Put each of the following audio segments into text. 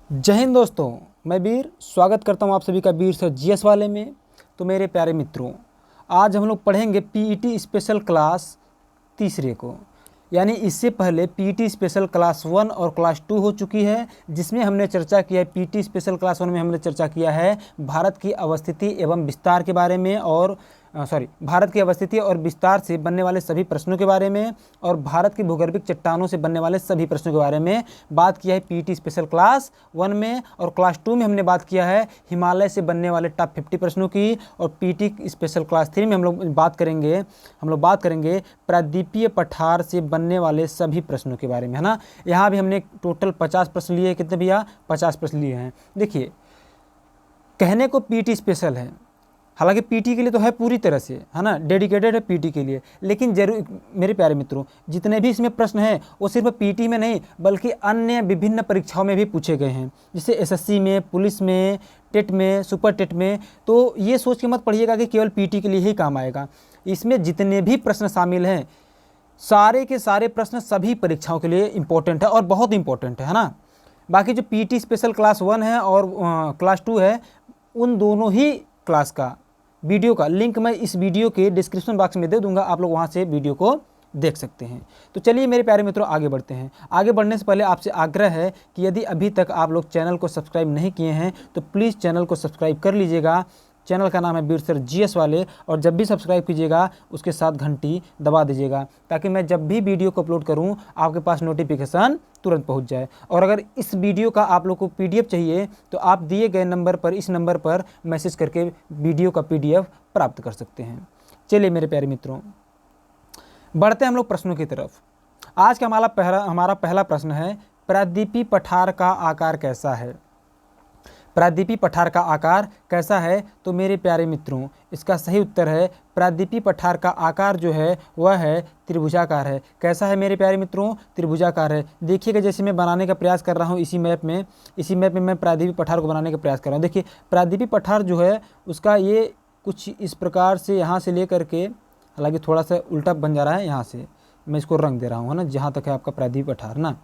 जय हिंद दोस्तों, मैं वीर स्वागत करता हूं आप सभी का वीर सर जीएस वाले में। तो मेरे प्यारे मित्रों, आज हम लोग पढ़ेंगे पीईटी स्पेशल क्लास तीसरे को। यानी इससे पहले पीईटी स्पेशल क्लास 1 और क्लास 2 हो चुकी है, जिसमें हमने चर्चा किया है। पीईटी स्पेशल क्लास 1 में हमने चर्चा किया है भारत की अवस्थिति एवं विस्तार के बारे में और भारत की अवस्थिति और विस्तार से बनने वाले सभी प्रश्नों के बारे में और भारत की भूगर्भिक चट्टानों से बनने वाले सभी प्रश्नों के बारे में बात किया है पीईटी स्पेशल क्लास 1 में। और क्लास 2 में हमने बात किया है हिमालय से बनने वाले टॉप 50 प्रश्नों की। और पीईटी स्पेशल क्लास 3 में हम लोग बात करेंगे प्रायद्वीपीय पठार से बनने वाले सभी प्रश्नों के बारे में, है ना। यहाँ भी हमने टोटल 50 प्रश्न लिए। कितने भैया? 50 प्रश्न लिए हैं। देखिए, कहने को पीईटी स्पेशल है, हालांकि पीटी के लिए तो है पूरी तरह से, है ना, डेडिकेटेड है पीटी के लिए। लेकिन जरूर मेरे प्यारे मित्रों, जितने भी इसमें प्रश्न हैं वो सिर्फ पीटी में नहीं बल्कि अन्य विभिन्न परीक्षाओं में भी पूछे गए हैं, जैसे एसएससी में, पुलिस में, टेट में, सुपर टेट में। तो ये सोच के मत पढ़िएगा कि केवल पीटी के लिए ही काम आएगा। इसमें जितने भी प्रश्न शामिल हैं, सारे के सारे प्रश्न सभी परीक्षाओं के लिए इम्पोर्टेंट है और बहुत इंपॉर्टेंट है ना। बाकी जो पीटी स्पेशल क्लास 1 है और क्लास 2 है, उन दोनों ही क्लास का वीडियो का लिंक मैं इस वीडियो के डिस्क्रिप्शन बॉक्स में दे दूंगा, आप लोग वहां से वीडियो को देख सकते हैं। तो चलिए मेरे प्यारे मित्रों, आगे बढ़ते हैं। आगे बढ़ने से पहले आपसे आग्रह है कि यदि अभी तक आप लोग चैनल को सब्सक्राइब नहीं किए हैं तो प्लीज़ चैनल को सब्सक्राइब कर लीजिएगा। चैनल का नाम है वीर सर जीएस वाले, और जब भी सब्सक्राइब कीजिएगा उसके साथ घंटी दबा दीजिएगा, ताकि मैं जब भी वीडियो को अपलोड करूं आपके पास नोटिफिकेशन तुरंत पहुंच जाए। और अगर इस वीडियो का आप लोग को पीडीएफ चाहिए तो आप दिए गए नंबर पर, इस नंबर पर मैसेज करके वीडियो का पीडीएफ प्राप्त कर सकते हैं। चलिए मेरे प्यारे मित्रों, बढ़ते हैं हम लोग प्रश्नों की तरफ। आज का हमारा पहला प्रश्न है, प्रायद्वीपीय पठार का आकार कैसा है? प्रायद्वीपीय पठार का आकार कैसा है? तो मेरे प्यारे मित्रों, इसका सही उत्तर है प्रायद्वीपीय पठार का आकार जो है वह है त्रिभुजाकार है। कैसा है मेरे प्यारे मित्रों? त्रिभुजाकार है। देखिएगा, जैसे मैं बनाने का प्रयास कर रहा हूँ इसी मैप में मैं प्रायद्वीपीय पठार को बनाने का प्रयास कर रहा हूँ। देखिए, प्रायद्वीपीय पठार जो है उसका ये कुछ इस प्रकार से यहाँ से लेकर के, हालांकि थोड़ा सा उल्टा बन जा रहा है, यहाँ से मैं इसको रंग दे रहा हूँ, है ना, जहाँ तक है आपका प्रायद्वीपीय पठार ना।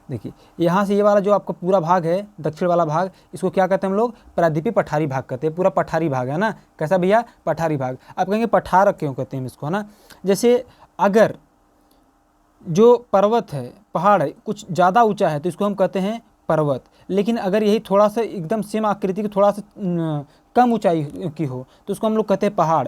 देखिए, यहाँ से ये वाला जो आपका पूरा भाग है, दक्षिण वाला भाग, इसको क्या कहते हैं हम लोग? प्रायद्वीपीय पठारी भाग कहते हैं। पूरा पठारी भाग है ना। कैसा भैया? पठारी भाग। आप कहेंगे पठार क्यों कहते हैं इसको, है ना। जैसे अगर जो पर्वत है, पहाड़ है, कुछ ज़्यादा ऊंचा है तो इसको हम कहते हैं पर्वत। लेकिन अगर यही थोड़ा सा एकदम सेम आकृति की, थोड़ा सा कम ऊंचाई की हो तो उसको हम लोग कहते हैं पहाड़।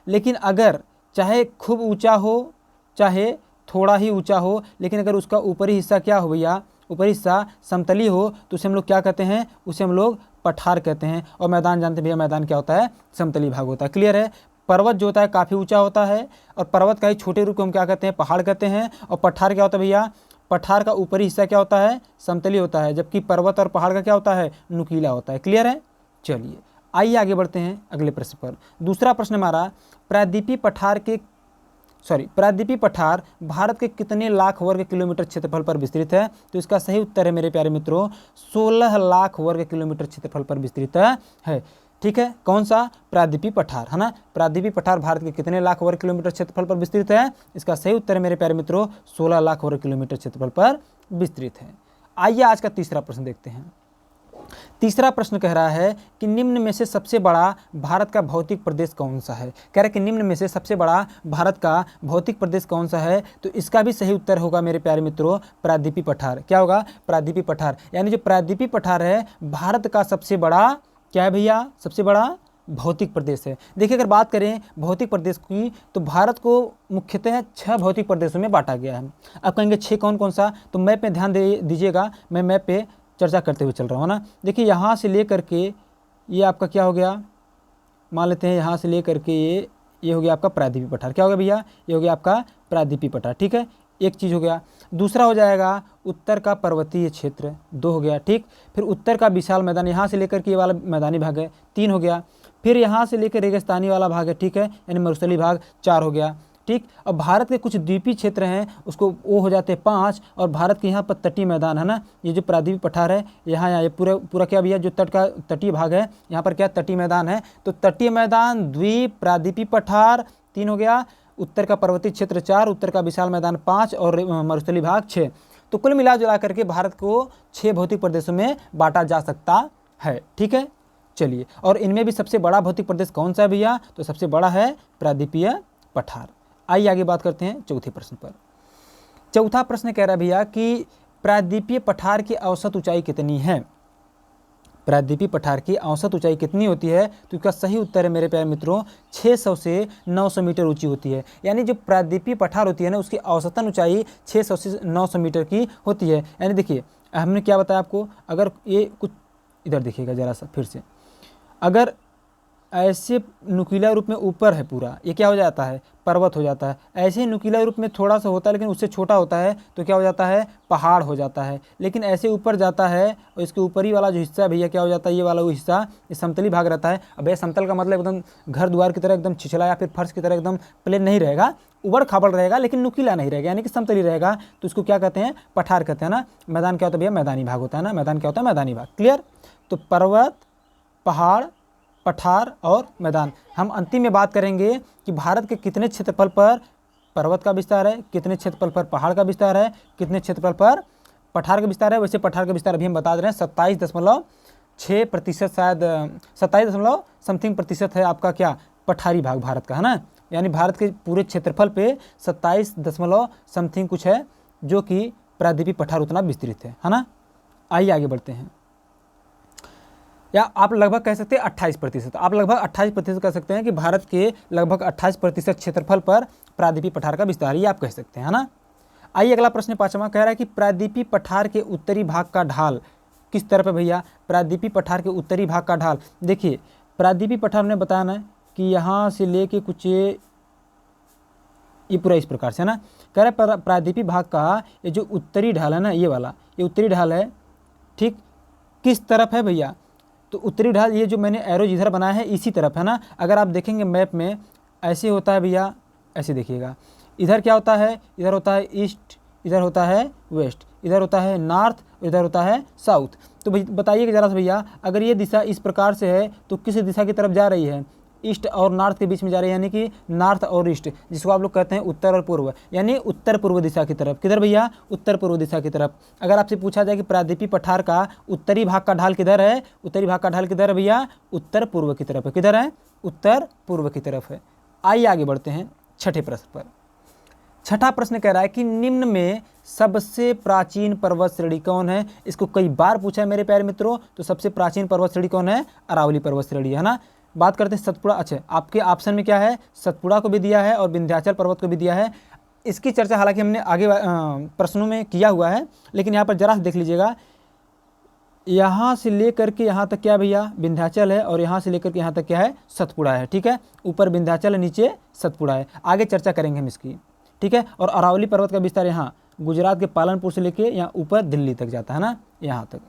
लेकिन अगर चाहे खूब ऊँचा हो चाहे थोड़ा ही ऊंचा हो, लेकिन अगर उसका ऊपरी हिस्सा क्या हो भैया, ऊपरी हिस्सा समतली हो, तो उसे हम लोग क्या कहते हैं? उसे हम लोग पठार कहते हैं। और मैदान जानते हैं भैया, मैदान क्या होता है? समतली भाग होता है। क्लियर है? पर्वत जो होता है काफ़ी ऊंचा होता है, और पर्वत का ही छोटे रूप को हम क्या कहते हैं? पहाड़ कहते हैं। और पठार क्या होता है भैया? पठार का ऊपरी हिस्सा क्या होता है? समतली होता है, जबकि पर्वत और पहाड़ का क्या होता है? नुकीला होता है। क्लियर है? चलिए आइए आगे बढ़ते हैं अगले प्रश्न पर। दूसरा प्रश्न हमारा, प्रायद्वीपीय पठार भारत के कितने लाख वर्ग किलोमीटर क्षेत्रफल पर विस्तृत है? तो इसका सही उत्तर है मेरे प्यारे मित्रों 16 लाख वर्ग किलोमीटर क्षेत्रफल पर विस्तृत है। ठीक है, कौन सा? प्रायद्वीपीय पठार, है ना। प्रायद्वीपीय पठार भारत के कितने लाख वर्ग किलोमीटर क्षेत्रफल पर विस्तृत है? इसका सही उत्तर है मेरे प्यारे मित्रों 16 लाख वर्ग किलोमीटर क्षेत्रफल पर विस्तृत है। आइए आज का तीसरा प्रश्न देखते हैं। तीसरा प्रश्न कह रहा है कि निम्न में से सबसे बड़ा भारत का भौतिक प्रदेश कौन सा है? कह रहा है कि निम्न में से सबसे बड़ा भारत का भौतिक प्रदेश कौन सा है? तो इसका भी सही उत्तर होगा मेरे प्यारे मित्रों प्रायद्वीपीय पठार। क्या होगा? प्रायद्वीपीय पठार। यानी जो प्रायद्वीपीय पठार है भारत का सबसे बड़ा क्या है भैया? सबसे बड़ा भौतिक प्रदेश है। देखिए, अगर बात करें भौतिक प्रदेश की तो भारत को मुख्यतः 6 भौतिक प्रदेशों में बांटा गया है। आप कहेंगे 6 कौन कौन सा? तो मैप में ध्यान दीजिएगा, मैं मैप पे चर्चा करते हुए चल रहा हूँ ना। देखिए, यहाँ से लेकर के ये आपका क्या हो गया, मान लेते हैं यहाँ से लेकर के ये हो गया आपका प्रायद्वीपीय पठार। क्या हो गया भैया? ये हो गया आपका प्रायद्वीपीय पठार। ठीक है, एक चीज़ हो गया। दूसरा हो जाएगा उत्तर का पर्वतीय क्षेत्र, 2 हो गया। ठीक, फिर उत्तर का विशाल मैदान, यहाँ से लेकर के ये वाला मैदानी भाग है, 3 हो गया। फिर यहाँ से लेकर रेगिस्तानी वाला भाग है, ठीक है, यानी मरुस्थलीय भाग, 4 हो गया। ठीक, अब भारत के कुछ द्वीपीय क्षेत्र हैं उसको वो हो जाते हैं 5, और भारत के यहाँ पर तटीय मैदान है ना, ये जो प्रायद्वीपीय पठार है यहाँ ये पूरा क्या भैया, जो तटीय भाग है यहाँ पर क्या तटीय मैदान है, तो तटीय मैदान द्वीप प्रायद्वीपीय पठार 3 हो गया, उत्तर का पर्वतीय क्षेत्र 4, उत्तर का विशाल मैदान 5 और मरुस्थलीय भाग 6। तो कुल मिला जुला करके भारत को 6 भौतिक प्रदेशों में बांटा जा सकता है। ठीक है, चलिए, और इनमें भी सबसे बड़ा भौतिक प्रदेश कौन सा है भैया? तो सबसे बड़ा है प्रायद्वीपीय पठार। आइए आगे बात करते हैं चौथे प्रश्न पर। चौथा प्रश्न कह रहा है भैया कि प्रायद्वीपीय पठार की औसत ऊंचाई कितनी है? प्रायद्वीपीय पठार की औसत ऊंचाई कितनी होती है? तो इसका सही उत्तर है मेरे प्यारे मित्रों 600 से 900 मीटर ऊंची होती है। यानी जो प्रायद्वीपीय पठार होती है ना, उसकी औसतन ऊंचाई 600 से 900 मीटर की होती है। यानी देखिए, हमने क्या बताया आपको, अगर ये कुछ इधर देखिएगा ज़रा सा फिर से, अगर ऐसे नुकीला रूप में ऊपर है पूरा, ये क्या हो जाता है? पर्वत हो जाता है। ऐसे ही नुकीला रूप में थोड़ा सा होता है लेकिन उससे छोटा होता है तो क्या हो जाता है? पहाड़ हो जाता है। लेकिन ऐसे ऊपर जाता है और इसके ऊपरी वाला जो हिस्सा भैया क्या हो जाता है? ये वाला वो हिस्सा, ये समतली भाग रहता है। अब ये समतल का मतलब एकदम घर द्वार की तरह एकदम छिछला या फिर फर्श की तरह एकदम प्लेन नहीं रहेगा, उबड़ खाबड़ रहेगा लेकिन नुकीला नहीं रहेगा, यानी कि समतली रहेगा। तो उसको क्या कहते हैं? पठार कहते हैं ना। मैदान क्या होता है भैया? मैदानी भाग होता है ना। मैदान क्या होता है? मैदानी भाग। क्लियर? तो पर्वत, पहाड़, पठार और मैदान। हम अंतिम में बात करेंगे कि भारत के कितने क्षेत्रफल पर पर्वत का विस्तार है, कितने क्षेत्रफल पर पहाड़ का विस्तार है, कितने क्षेत्रफल पर पठार का विस्तार है। वैसे पठार का विस्तार अभी हम बता दे रहे हैं 27.6%, शायद 27 समथिंग प्रतिशत है आपका क्या? पठारी भाग भारत का, है ना। यानी भारत के पूरे क्षेत्रफल पे 27 समथिंग कुछ है जो कि प्रायद्वीपीय पठार उतना विस्तृत है ना। आइए आगे बढ़ते हैं। या आप लगभग कह सकते हैं 28%, आप लगभग 28% कह सकते हैं कि भारत के लगभग 28% क्षेत्रफल पर प्रायद्वीपीय पठार का विस्तार, ये आप कह सकते हैं ना। आइए अगला प्रश्न 5वां कह रहा है कि प्रायद्वीपीय पठार के उत्तरी भाग का ढाल किस तरफ है भैया? प्रायद्वीपीय पठार के उत्तरी भाग का ढाल, देखिए प्रायद्वीपीय पठार ने बताया ना कि यहाँ से लेके कुछ ये पूरा इस प्रकार से है ना। कह रहा है प्रायद्वीपीय भाग का ये जो उत्तरी ढाल है ना, ये वाला, ये उत्तरी ढाल है, ठीक, किस तरफ है भैया? तो उत्तरी ढाल ये जो मैंने एरो जिधर बनाया है इसी तरफ है ना। अगर आप देखेंगे मैप में ऐसे होता है भैया, ऐसे देखिएगा, इधर क्या होता है? इधर होता है ईस्ट, इधर होता है वेस्ट, इधर होता है नॉर्थ, इधर होता है साउथ। तो बताइए कि ज़रा सा भैया, अगर ये दिशा इस प्रकार से है तो किस दिशा की तरफ जा रही है? ईस्ट और नॉर्थ के बीच में जा रही है, यानी कि नॉर्थ और ईस्ट, जिसको आप लोग कहते हैं उत्तर और पूर्व, यानी उत्तर पूर्व दिशा की तरफ। किधर भैया? उत्तर पूर्व दिशा की तरफ। अगर आपसे पूछा जाए कि प्रायद्वीपीय पठार का उत्तरी भाग का ढाल किधर है? उत्तरी भाग का ढाल किधर है भैया? उत्तर पूर्व की तरफ है। किधर है? उत्तर पूर्व की तरफ है। आइए आगे बढ़ते हैं छठे प्रश्न पर। छठा प्रश्न कह रहा है कि निम्न में सबसे प्राचीन पर्वत श्रेणी कौन है? इसको कई बार पूछा है मेरे प्यारे मित्रों। तो सबसे प्राचीन पर्वत श्रेणी कौन है? अरावली पर्वत श्रेणी, है ना। बात करते हैं सतपुड़ा। अच्छा, आपके ऑप्शन में क्या है? सतपुड़ा को भी दिया है और विंध्याचल पर्वत को भी दिया है। इसकी चर्चा हालांकि हमने आगे प्रश्नों में किया हुआ है, लेकिन यहाँ पर जरा देख लीजिएगा, यहाँ से लेकर के यहाँ तक क्या भैया? विंध्याचल है, और यहाँ से लेकर के यहाँ तक क्या है? सतपुड़ा है। ठीक है, ऊपर विंध्याचल है, नीचे सतपुड़ा है। आगे चर्चा करेंगे हम इसकी, ठीक है। और अरावली पर्वत का विस्तार यहाँ गुजरात के पालनपुर से लेके यहाँ ऊपर दिल्ली तक जाता है ना, यहाँ तक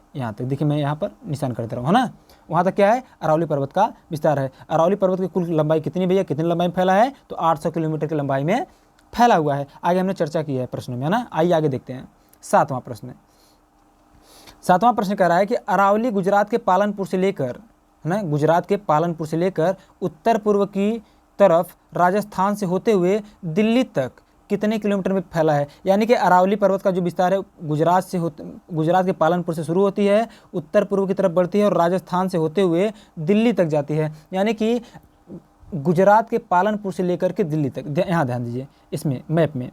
देखिए, मैं यहाँ पर निशान करते रहा हूँ, है ना। वहाँ तक क्या है? अरावली पर्वत का विस्तार है। अरावली पर्वत की कुल लंबाई कितनी भैया? कितनी लंबाई में फैला है? तो 800 किलोमीटर की लंबाई में फैला हुआ है। आगे हमने चर्चा की है प्रश्नों में, है ना। आइए आगे देखते हैं सातवां प्रश्न। सातवां प्रश्न कह रहा है कि अरावली गुजरात के पालनपुर से लेकर, है ना, गुजरात के पालनपुर से लेकर उत्तर पूर्व की तरफ राजस्थान से होते हुए दिल्ली तक कितने किलोमीटर में फैला है? यानी कि अरावली पर्वत का जो विस्तार है गुजरात के पालनपुर से शुरू होती है, उत्तर पूर्व की तरफ बढ़ती है और राजस्थान से होते हुए दिल्ली तक जाती है। यानी कि गुजरात के पालनपुर से लेकर के दिल्ली तक, यहाँ ध्यान दीजिए, इसमें मैप में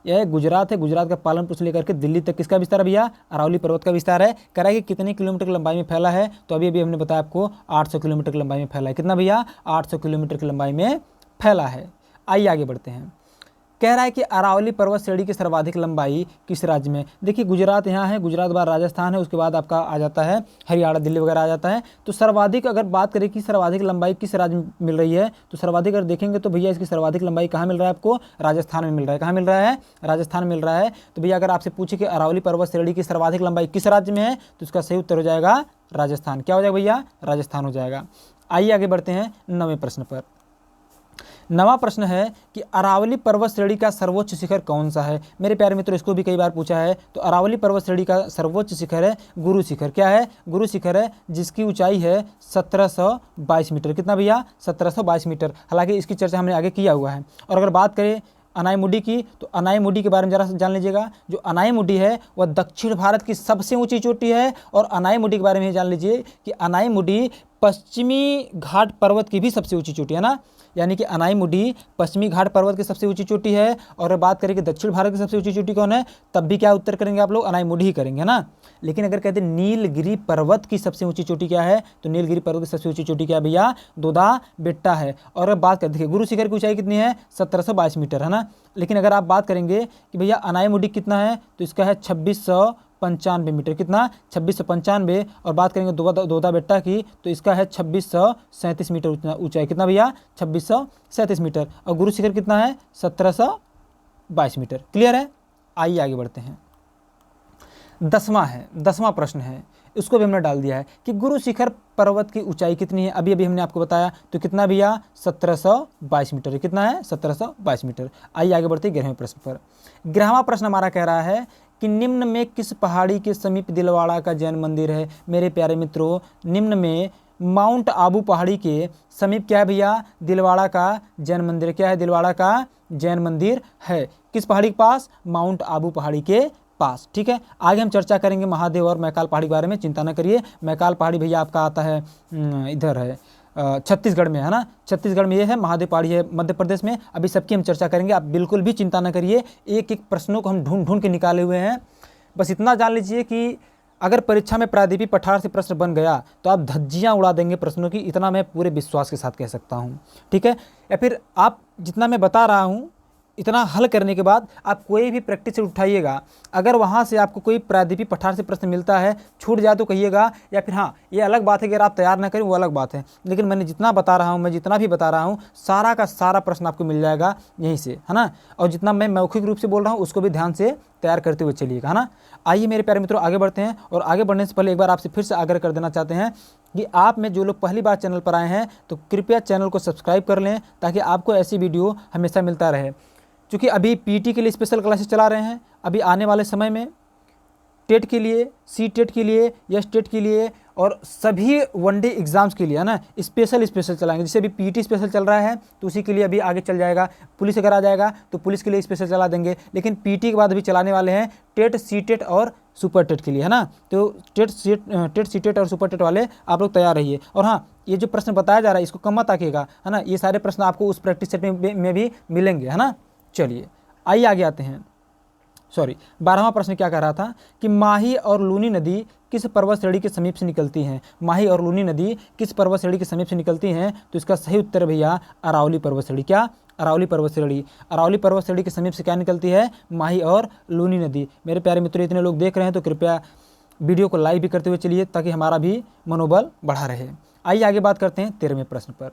यह गुजरात है, गुजरात का पालनपुर से लेकर के दिल्ली तक किसका विस्तार है भैया? अरावली पर्वत का विस्तार है। कह रहा है कि कितने किलोमीटर की लंबाई में फैला है? तो अभी हमने बताया आपको 800 किलोमीटर की लंबाई में फैला है। कितना भैया? 800 किलोमीटर की लंबाई में फैला है। आइए आगे बढ़ते हैं। कह रहा है कि अरावली पर्वत श्रेणी की सर्वाधिक लंबाई किस राज्य में? देखिए, गुजरात यहाँ है, गुजरात बाद राजस्थान है, उसके बाद आपका आ जाता है हरियाणा, दिल्ली वगैरह आ जाता है। तो सर्वाधिक अगर बात करें कि सर्वाधिक लंबाई किस राज्य में मिल रही है, तो सर्वाधिक अगर देखेंगे तो भैया इसकी सर्वाधिक लंबाई कहाँ मिल रहा है आपको? राजस्थान में मिल रहा है। कहाँ मिल रहा है? राजस्थान में मिल रहा है। तो भैया अगर आपसे पूछे कि अरावली पर्वत श्रेणी की सर्वाधिक लंबाई किस राज्य में है, तो इसका सही उत्तर हो जाएगा राजस्थान। क्या हो जाएगा भैया? राजस्थान हो जाएगा। आइए आगे बढ़ते हैं 9वें प्रश्न पर। 9वां प्रश्न है कि अरावली पर्वत श्रेणी का सर्वोच्च शिखर कौन सा है? मेरे प्यारे मित्रों, इसको भी कई बार पूछा है। तो अरावली पर्वत श्रेणी का सर्वोच्च शिखर है गुरु शिखर। क्या है? गुरु शिखर है, जिसकी ऊंचाई है 1722 मीटर। कितना भैया? 1722 मीटर। हालांकि इसकी चर्चा हमने आगे किया हुआ है। और अगर बात करें अनाईमुडी की, तो अनाईमुडी के बारे में जरा सा जान लीजिएगा। जो अनाईमुडी है वह दक्षिण भारत की सबसे ऊंची चोटी है। और अनाईमुडी के बारे में जान लीजिए कि अनाईमुडी पश्चिमी घाट पर्वत की भी सबसे ऊंची चोटी है ना, यानी कि अनाईमुडी पश्चिमी घाट पर्वत की सबसे ऊंची चोटी है। और बात करें कि दक्षिण भारत की सबसे ऊंची चोटी कौन है, तब भी क्या उत्तर करेंगे आप लोग, अनाईमुडी ही करेंगे ना। लेकिन अगर कहते हैं नीलगिरी पर्वत की सबसे ऊंची चोटी क्या है, तो नीलगिरी पर्वत की सबसे ऊंची चोटी क्या है भैया, दोदा बेट्टा है। और अब बात करते हैं गुरु शिखर की ऊंचाई कितनी है, 1722 मीटर है ना। लेकिन अगर आप बात करेंगे कि भैया अनाईमुडी कितना है, तो इसका है 2695 मीटर, कितना 2695। और बात करेंगे दोदा बेट्टा की, तो इसका है 2637 मीटर ऊंचाई, कितना भैया 2637 मीटर। और गुरु शिखर कितना है, 1722 मीटर। क्लियर है, आइए आगे बढ़ते हैं। 10वां प्रश्न है, इसको भी हमने डाल दिया है कि गुरु शिखर पर्वत की ऊंचाई कितनी है, अभी हमने आपको बताया, तो कितना भैया 1722 मीटर है, कितना है 1722 मीटर। आइए आगे बढ़ते हैं 11वें प्रश्न पर। 11वां प्रश्न हमारा कह रहा है कि निम्न में किस पहाड़ी के समीप दिलवाड़ा का जैन मंदिर है। मेरे प्यारे मित्रों, निम्न में माउंट आबू पहाड़ी के समीप क्या है भैया, दिलवाड़ा का जैन मंदिर। क्या है, दिलवाड़ा का जैन मंदिर है। किस पहाड़ी के पास, माउंट आबू पहाड़ी के पास। ठीक है, आगे हम चर्चा करेंगे महादेव और मैकाल पहाड़ी के बारे में, चिंता न करिए। मैकाल पहाड़ी भैया आपका आता है इधर है छत्तीसगढ़ में है ना, छत्तीसगढ़ में ये है, महादेव पहाड़ी है मध्य प्रदेश में। अभी सबकी हम चर्चा करेंगे, आप बिल्कुल भी चिंता न करिए। एक एक प्रश्नों को हम ढूंढ के निकाले हुए हैं। बस इतना जान लीजिए कि अगर परीक्षा में प्रायद्वीपीय पठार से प्रश्न बन गया तो आप धज्जियां उड़ा देंगे प्रश्नों की, इतना मैं पूरे विश्वास के साथ कह सकता हूं। ठीक है, या फिर आप जितना मैं बता रहा हूं इतना हल करने के बाद आप कोई भी प्रैक्टिस से उठाइएगा, अगर वहाँ से आपको कोई प्रायद्वीपीय पठार से प्रश्न मिलता है, छूट जाए तो कहिएगा, या फिर हाँ ये अलग बात है कि अगर आप तैयार ना करें वो अलग बात है। लेकिन मैंने जितना बता रहा हूँ, मैं जितना भी बता रहा हूँ, सारा का सारा प्रश्न आपको मिल जाएगा यहीं से, है ना। और जितना मैं मौखिक रूप से बोल रहा हूँ उसको भी ध्यान से तैयार करते हुए चलिएगा, है ना। आइए मेरे प्यारे मित्रों आगे बढ़ते हैं। और आगे बढ़ने से पहले एक बार आपसे फिर से आग्रह कर देना चाहते हैं कि आप में जो लोग पहली बार चैनल पर आए हैं तो कृपया चैनल को सब्सक्राइब कर लें, ताकि आपको ऐसी वीडियो हमेशा मिलता रहे। क्योंकि अभी पीटी के लिए स्पेशल क्लासेस चला रहे हैं, अभी आने वाले समय में टेट के लिए, सी टेट के लिए, यस टेट के लिए और सभी वनडे एग्जाम्स के लिए, है ना, स्पेशल चलाएंगे। जैसे अभी पीटी स्पेशल चल रहा है तो उसी के लिए अभी आगे चल जाएगा। पुलिस अगर आ जाएगा तो पुलिस के लिए स्पेशल चला देंगे, लेकिन पीटी के बाद अभी चलाने वाले हैं टेट, सी टेट और सुपर टेट के लिए, है ना। तो टेट, सी टेट और सुपर टेट वाले आप लोग तैयार रहिए। और हाँ, ये जो प्रश्न बताया जा रहा है इसको कम मत आकिएगा, है ना। ये सारे प्रश्न आपको उस प्रैक्टिस सेट में भी मिलेंगे, है ना। चलिए आइए आगे आते हैं। 12वां प्रश्न क्या कह रहा था कि माही और लूनी नदी किस पर्वत श्रेणी के समीप से निकलती हैं। माही और लूनी नदी किस पर्वत श्रेणी के समीप से निकलती हैं, तो इसका सही उत्तर भैया अरावली पर्वत श्रेणी। क्या, अरावली पर्वत श्रेणी। अरावली पर्वत श्रेणी के समीप से क्या निकलती है, माही और लूनी नदी। मेरे प्यारे मित्रों, इतने लोग देख रहे हैं तो कृपया वीडियो को लाइक भी करते हुए चलिए, ताकि हमारा भी मनोबल बढ़ा रहे। आइए आगे बात करते हैं 13वें प्रश्न पर।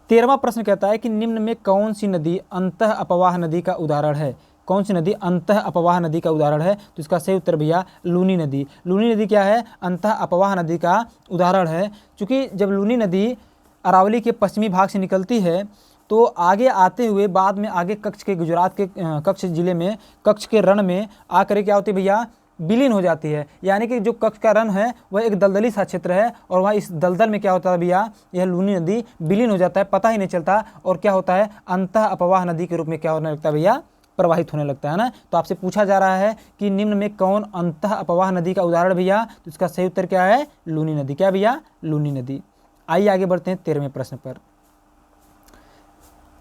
13वां प्रश्न कहता है कि निम्न में कौन सी नदी अंतः अपवाह नदी का उदाहरण है। कौन सी नदी अंतः अपवाह नदी का उदाहरण है, तो इसका सही उत्तर भैया लूनी नदी। लूनी नदी क्या है, अंतः अपवाह नदी का उदाहरण है। क्योंकि जब लूनी नदी अरावली के पश्चिमी भाग से निकलती है तो आगे आते हुए बाद में आगे कच्छ के, गुजरात के कच्छ जिले में, कच्छ के रण में आकर क्या होती है भैया, विलीन हो जाती है। यानी कि जो कच्छ का रण है वह एक दलदली सा क्षेत्र है, और वहाँ इस दलदल में क्या होता है भैया, यह लूनी नदी विलीन हो जाता है, पता ही नहीं चलता। और क्या होता है, अंतः अपवाह नदी के रूप में क्या होने लगता है भैया, प्रवाहित होने लगता है ना। तो आपसे पूछा जा रहा है कि निम्न में कौन अंतः अपवाह नदी का उदाहरण भैया, तो इसका सही उत्तर क्या है, लूनी नदी। क्या भैया, लूनी नदी। आइए आगे बढ़ते हैं 13वें प्रश्न पर।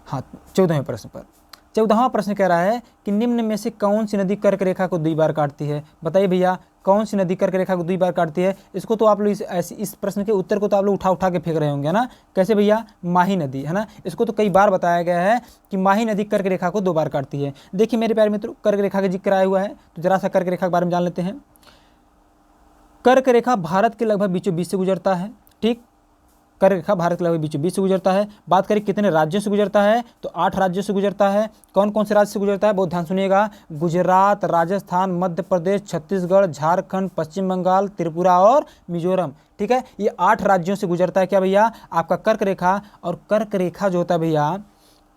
हाँ, 14वें प्रश्न पर। 14वां प्रश्न कह रहा है कि निम्न में से कौन सी नदी कर्क रेखा को 2 बार काटती है। बताइए भैया, कौन सी नदी कर्क रेखा को 2 बार काटती है। इसको तो आप लोग इस प्रश्न के उत्तर को तो आप लोग उठा के फेंक रहे होंगे ना। कैसे भैया, माही नदी, है ना। इसको तो कई बार बताया गया है कि माही नदी कर्क रेखा को 2 बार काटती है। देखिए मेरे प्यारे मित्रों, कर्क रेखा का जिक्र आया हुआ है, तो जरा सा कर्क रेखा के बारे में जान लेते हैं। कर्क रेखा भारत के लगभग बीचों बीच से गुजरता है। ठीक, कर्क रेखा भारत के लगभग बीचों बीच से गुजरता है। बात करें कितने राज्यों से गुजरता है, तो 8 राज्यों से गुजरता है। कौन कौन से राज्य से गुजरता है, बहुत ध्यान सुनिएगा। गुजरात, राजस्थान, मध्य प्रदेश, छत्तीसगढ़, झारखंड, पश्चिम बंगाल, त्रिपुरा और मिजोरम। ठीक है, ये 8 राज्यों से गुजरता है क्या भैया, आपका कर्क रेखा। और कर्क रेखा जो होता है भैया,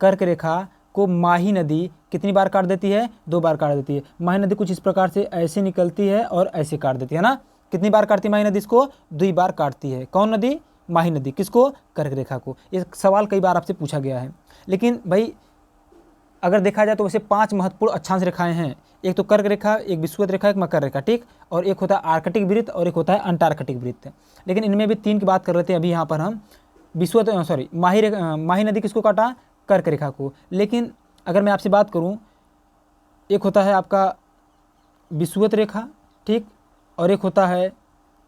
कर्क रेखा को माही नदी कितनी बार काट देती है, 2 बार काट देती है। माही नदी कुछ इस प्रकार से ऐसे निकलती है और ऐसे काट देती है ना। कितनी बार काटती है माही नदी, इसको 2 बार काटती है। कौन नदी, माही नदी। किसको, कर्क रेखा को। ये सवाल कई बार आपसे पूछा गया है। लेकिन भाई अगर देखा जाए तो वैसे 5 महत्वपूर्ण अक्षांश रेखाएं हैं। एक तो कर्क रेखा, एक विषुवत रेखा, एक मकर रेखा, ठीक, और एक होता है आर्कटिक वृत्त और एक होता है अंटार्कटिक वृत्त। लेकिन इनमें भी 3 की बात कर रहे थे अभी यहाँ पर हम। विषुवत माही नदी किसको काटा? कर्क रेखा को। लेकिन अगर मैं आपसे बात करूँ, एक होता है आपका विषुवत रेखा, ठीक, और एक होता है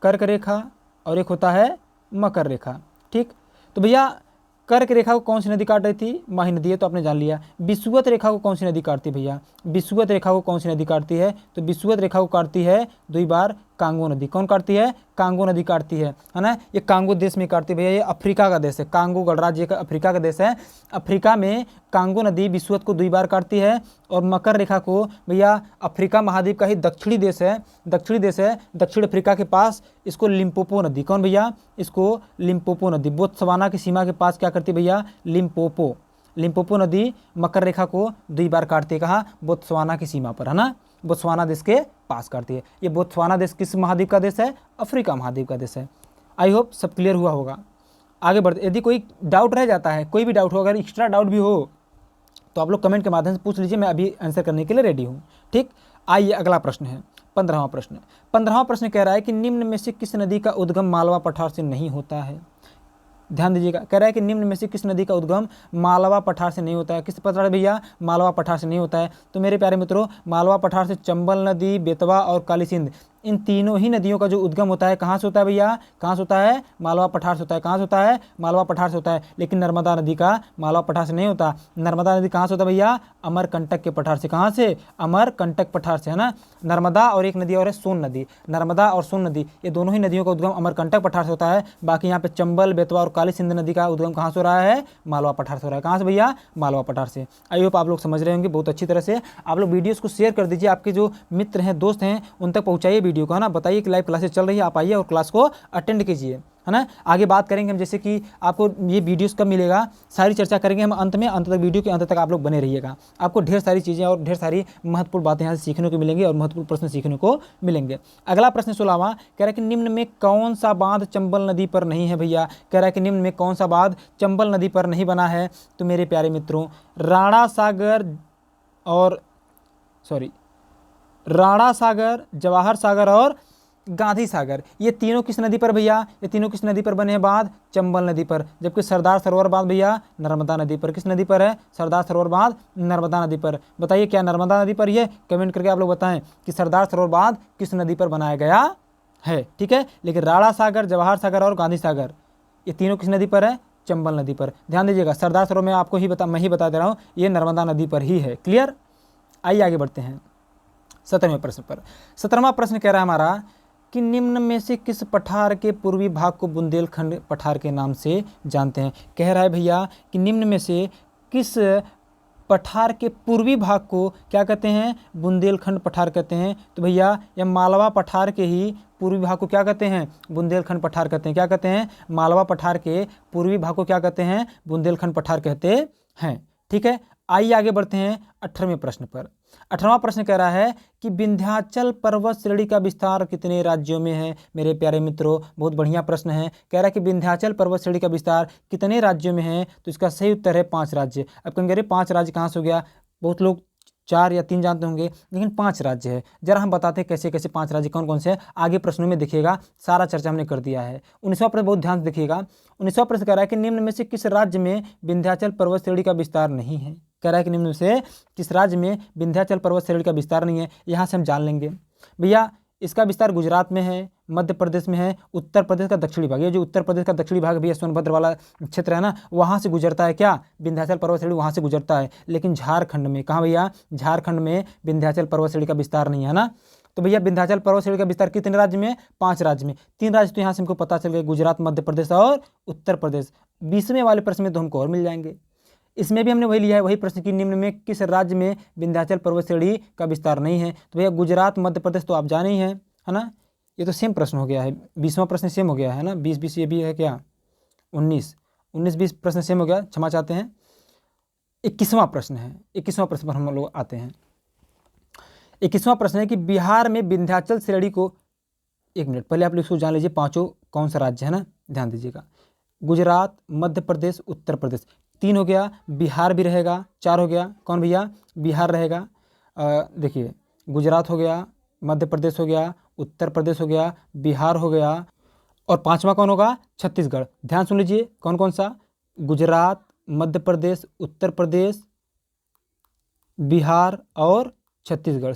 कर्क रेखा और एक होता है मकर रेखा, ठीक। तो भैया कर्क रेखा को कौन सी नदी काट रही थी? माही नदी है, तो आपने जान लिया। विषुवत रेखा को कौन सी नदी काटती है भैया? विषुवत रेखा को कौन सी नदी काटती है? तो विषुवत रेखा को काटती है 2 बार कांगो नदी। कौन काटती है? कांगो नदी काटती है ना। ये कांगो देश में काटती है भैया, ये अफ्रीका का देश है। कांगो गणराज्य का अफ्रीका का देश है। अफ्रीका में कांगो नदी विषुवत को 2 बार काटती है। और मकर रेखा को भैया अफ्रीका महाद्वीप का ही दक्षिणी देश है, दक्षिण अफ्रीका के पास, इसको लिम्पोपो नदी, कौन भैया? इसको लिम्पोपो नदी, बोत्सवाना की सीमा के पास क्या करती है भैया? लिम्पोपो नदी मकर रेखा को 2 बार काटती है। कहाँ? बोत्सवाना की सीमा पर, है ना, बोत्सवाना देश के पास काटती है। ये बोत्सवाना देश किस महाद्वीप का देश है? अफ्रीका महाद्वीप का देश है। आई होप सब क्लियर हुआ होगा। आगे बढ़ते, यदि कोई डाउट रह जाता है, कोई भी डाउट हो, अगर एक्स्ट्रा डाउट भी हो तो आप लोग कमेंट के माध्यम से पूछ लीजिए, मैं अभी आंसर करने के लिए रेडी हूँ, ठीक। आइए अगला प्रश्न है 15वां प्रश्न। 15वां प्रश्न कह रहा है कि निम्न में से किस नदी का उद्गम मालवा पठार से नहीं होता है? ध्यान दीजिएगा, कह रहा है कि निम्न में से किस नदी का उद्गम मालवा पठार से नहीं होता है। किस पठार भैया? मालवा पठार से नहीं होता है। तो मेरे प्यारे मित्रों, मालवा पठार से चंबल नदी, बेतवा और काली सिंध, इन तीनों ही नदियों का जो उद्गम होता है कहाँ से होता है भैया? कहाँ से होता है? मालवा पठार से होता है। कहाँ से होता है? मालवा पठार से होता है। लेकिन नर्मदा नदी का मालवा पठार से नहीं होता। नर्मदा नदी कहाँ से होता है भैया? अमरकंटक के पठार से। कहाँ से? अमरकंटक पठार से, है ना। नर्मदा और एक नदी और है सोन नदी, नर्मदा और सोन नदी, ये दोनों ही नदियों का उद्गम अमरकंटक पठार से होता है। बाकी यहाँ पे चंबल, बेतवा और काली सिंध नदी का उद्गम कहाँ से हो रहा है? मालवा पठार से हो रहा है। कहाँ से भैया? मालवा पठार से। आई होप आप लोग समझ रहे होंगे बहुत अच्छी तरह से। आप लोग वीडियोस को शेयर कर दीजिए, आपके जो मित्र हैं, दोस्त हैं, उन तक पहुँचाइए वीडियो को, है ना। बताइए कि लाइव क्लासेस चल रही है, आप आइए और क्लास को अटेंड कीजिए, है ना। आगे बात करेंगे हम, जैसे कि आपको ये वीडियोस कब मिलेगा, सारी चर्चा करेंगे हम अंत में। अंत तक, वीडियो के अंत तक आप लोग बने रहिएगा। आपको ढेर सारी चीज़ें और ढेर सारी महत्वपूर्ण बातें यहाँ से सीखने को मिलेंगी और महत्वपूर्ण प्रश्न सीखने को मिलेंगे। अगला प्रश्न 16वां कह रहा है कि निम्न में कौन सा बांध चंबल नदी पर नहीं है भैया? कह रहा है कि निम्न में कौन सा बांध चंबल नदी पर नहीं बना है? तो मेरे प्यारे मित्रों, राणा सागर, जवाहर सागर और गांधी सागर, ये तीनों किस नदी पर भैया? ये तीनों किस नदी पर बने हैं बांध? चंबल नदी पर। जबकि सरदार सरोवर बांध भैया नर्मदा नदी पर। किस नदी पर है? सरदार सरोवर बांध नर्मदा नदी पर। बताइए क्या नर्मदा नदी पर ही है? कमेंट करके आप लोग बताएं कि सरदार सरोवर बांध किस नदी पर बनाया गया है, ठीक है। लेकिन राणा सागर, जवाहर सागर और गांधी सागर, ये तीनों किस नदी पर है? चंबल नदी पर। ध्यान दीजिएगा, सरदार सरोवर में आपको मैं ही बता दे रहा हूँ, ये नर्मदा नदी पर ही है। क्लियर? आइए आगे बढ़ते हैं 17वें प्रश्न पर। 17वां प्रश्न कह रहा है हमारा कि निम्न में से किस पठार के पूर्वी भाग को बुंदेलखंड पठार के नाम से जानते हैं? कह रहा है भैया कि निम्न में से किस पठार के पूर्वी भाग को क्या कहते हैं? बुंदेलखंड पठार कहते हैं। तो भैया यह मालवा पठार के ही पूर्वी भाग को क्या कहते हैं? बुंदेलखंड पठार कहते हैं। क्या कहते हैं? मालवा पठार के पूर्वी भाग को क्या कहते हैं? बुंदेलखंड पठार कहते हैं, ठीक है। आइए आगे बढ़ते हैं 18वें प्रश्न पर। 18वां प्रश्न कह रहा है कि विंध्याचल पर्वत श्रेणी का विस्तार कितने राज्यों में है? मेरे प्यारे मित्रों, बहुत बढ़िया प्रश्न है। कह रहा है कि विंध्याचल पर्वत श्रेणी का विस्तार कितने राज्यों में है? तो इसका सही उत्तर है 5 राज्य। अब कहेंगे अरे 5 राज्य कहाँ से हो गया? बहुत लोग 4 या 3 जानते होंगे, लेकिन 5 राज्य है। जरा हम बताते हैं कैसे कैसे 5 राज्य कौन कौन से हैं। आगे प्रश्नों में देखिएगा, सारा चर्चा हमने कर दिया है। 19वां प्रश्न बहुत ध्यान से देखिएगा। 19वां प्रश्न कह रहा है कि निम्न में से किस राज्य में विंध्याचल पर्वत श्रेणी का विस्तार नहीं है? कह रहा है कि निम्न में से किस राज्य में विंध्याचल पर्वत श्रेणी का विस्तार नहीं है? यहाँ से हम जान लेंगे भैया, इसका विस्तार गुजरात में है, मध्य प्रदेश में है, उत्तर प्रदेश का दक्षिणी भाग, ये जो उत्तर प्रदेश का दक्षिणी भाग भैया सोनभद्र वाला क्षेत्र है ना, वहाँ से गुजरता है। क्या? विंध्याचल पर्वत श्रेणी वहाँ से गुजरता है। लेकिन झारखंड में, कहाँ भैया? झारखंड में विंध्याचल पर्वत श्रेणी का विस्तार नहीं है ना। तो भैया विंध्याचल पर्वत श्रेणी का विस्तार कितने राज्य में? 5 राज्य में। 3 राज्य तो यहाँ से हमको पता चल गए, गुजरात, मध्य प्रदेश और उत्तर प्रदेश। 20वें वाले प्रश्न में तो हमको और मिल जाएंगे। इसमें भी हमने वही लिया है, वही प्रश्न कि निम्न में किस राज्य में विंध्याचल पर्वत श्रेणी का विस्तार नहीं है? तो भैया गुजरात, मध्य प्रदेश तो आप जाने ही हैं, है ना। ये तो सेम प्रश्न हो गया है, 20वां प्रश्न सेम हो गया है ना। 20 ये भी है क्या? 19-20 प्रश्न सेम हो गया, क्षमा चाहते हैं। 21वां प्रश्न है, 21वां प्रश्न पर हम लोग आते हैं। 21वां प्रश्न है कि बिहार में विंध्याचल श्रेणी को, 1 मिनट पहले आप लोग इसको जान लीजिए, 5 कौन सा राज्य है ना, ध्यान दीजिएगा। गुजरात, मध्य प्रदेश, उत्तर प्रदेश, 3 हो गया, बिहार भी रहेगा। 4 हो गया, कौन भैया, बिहार रहेगा। देखिए गुजरात हो गया, मध्य प्रदेश हो गया, उत्तर प्रदेश हो गया, बिहार हो गया, और 5वां कौन होगा, छत्तीसगढ़। ध्यान सुन लीजिए कौन कौन सा, गुजरात, मध्य प्रदेश, उत्तर प्रदेश, बिहार और छत्तीसगढ़।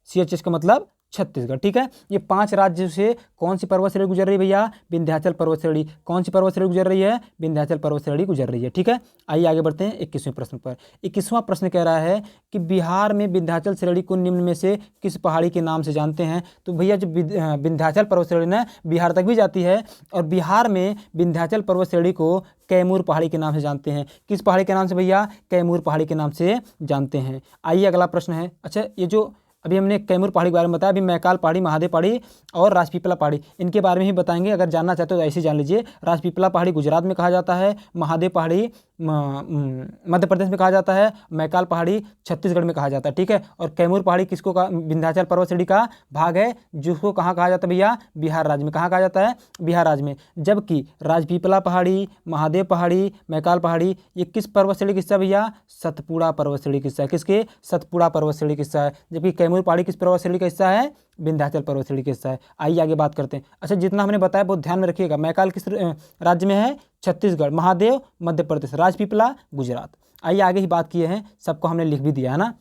CHH का मतलब छत्तीसगढ़। ठीक है, ये 5 राज्यों से कौन सी पर्वत श्रेणी गुजर रही है भैया, विंध्याचल पर्वत श्रेणी। कौन सी पर्वत श्रेणी गुजर रही है, विंध्याचल पर्वत श्रेणी गुजर रही है। ठीक है, आइए आगे बढ़ते हैं 21वें प्रश्न पर। 21वां प्रश्न कह रहा है कि बिहार में विंध्याचल श्रेणी को निम्न में से किस पहाड़ी के नाम से जानते हैं। तो भैया जो विंध्याचल पर्वत श्रेणी ना बिहार तक भी जाती है, और बिहार में विंध्याचल पर्वत श्रेणी को कैमूर पहाड़ी के नाम से जानते हैं। किस पहाड़ी के नाम से भैया, कैमूर पहाड़ी के नाम से जानते हैं। आइए अगला प्रश्न है, अच्छा ये जो अभी हमने कैमूर पहाड़ी के बारे में बताया, अभी मैकाल पहाड़ी, महादेव पहाड़ी और राजपीपला पहाड़ी, इनके बारे में ही बताएंगे। अगर जानना चाहते हो तो ऐसे जान लीजिए। राजपीपला पहाड़ी गुजरात में कहा जाता है, महादेव पहाड़ी मध्य प्रदेश में कहा जाता है, मैकाल पहाड़ी छत्तीसगढ़ में कहा जाता है। ठीक है, और कैमूर पहाड़ी किसको कहा, विंध्याचल पर्वत श्रेणी का भाग है, जिसको कहाँ कहा जाता है भैया, बिहार राज्य में। कहाँ कहा जाता है, बिहार राज्य में। जबकि राजपीपला पहाड़ी, महादेव पहाड़ी, मैकाल पहाड़ी, ये किस पर्वत श्रेणी का हिस्सा भैया, सतपुड़ा पर्वत श्रेणी का हिस्सा है। किसके, सतपुड़ा पर्वत श्रेणी का हिस्सा है। जबकि कैमूर पहाड़ी किस पर्वत श्रेणी का हिस्सा है, विंध्याचल पर्वत श्रेणी का हिस्सा है। आइए आगे बात करते हैं। अच्छा जितना हमने बताया बहुत ध्यान में रखिएगा। मैकाल किस राज्य में है, छत्तीसगढ़, महादेव मध्य प्रदेश, राजपीपला गुजरात। आइए आगे ही बात किए हैं, सबको हमने लिख भी दिया है ना।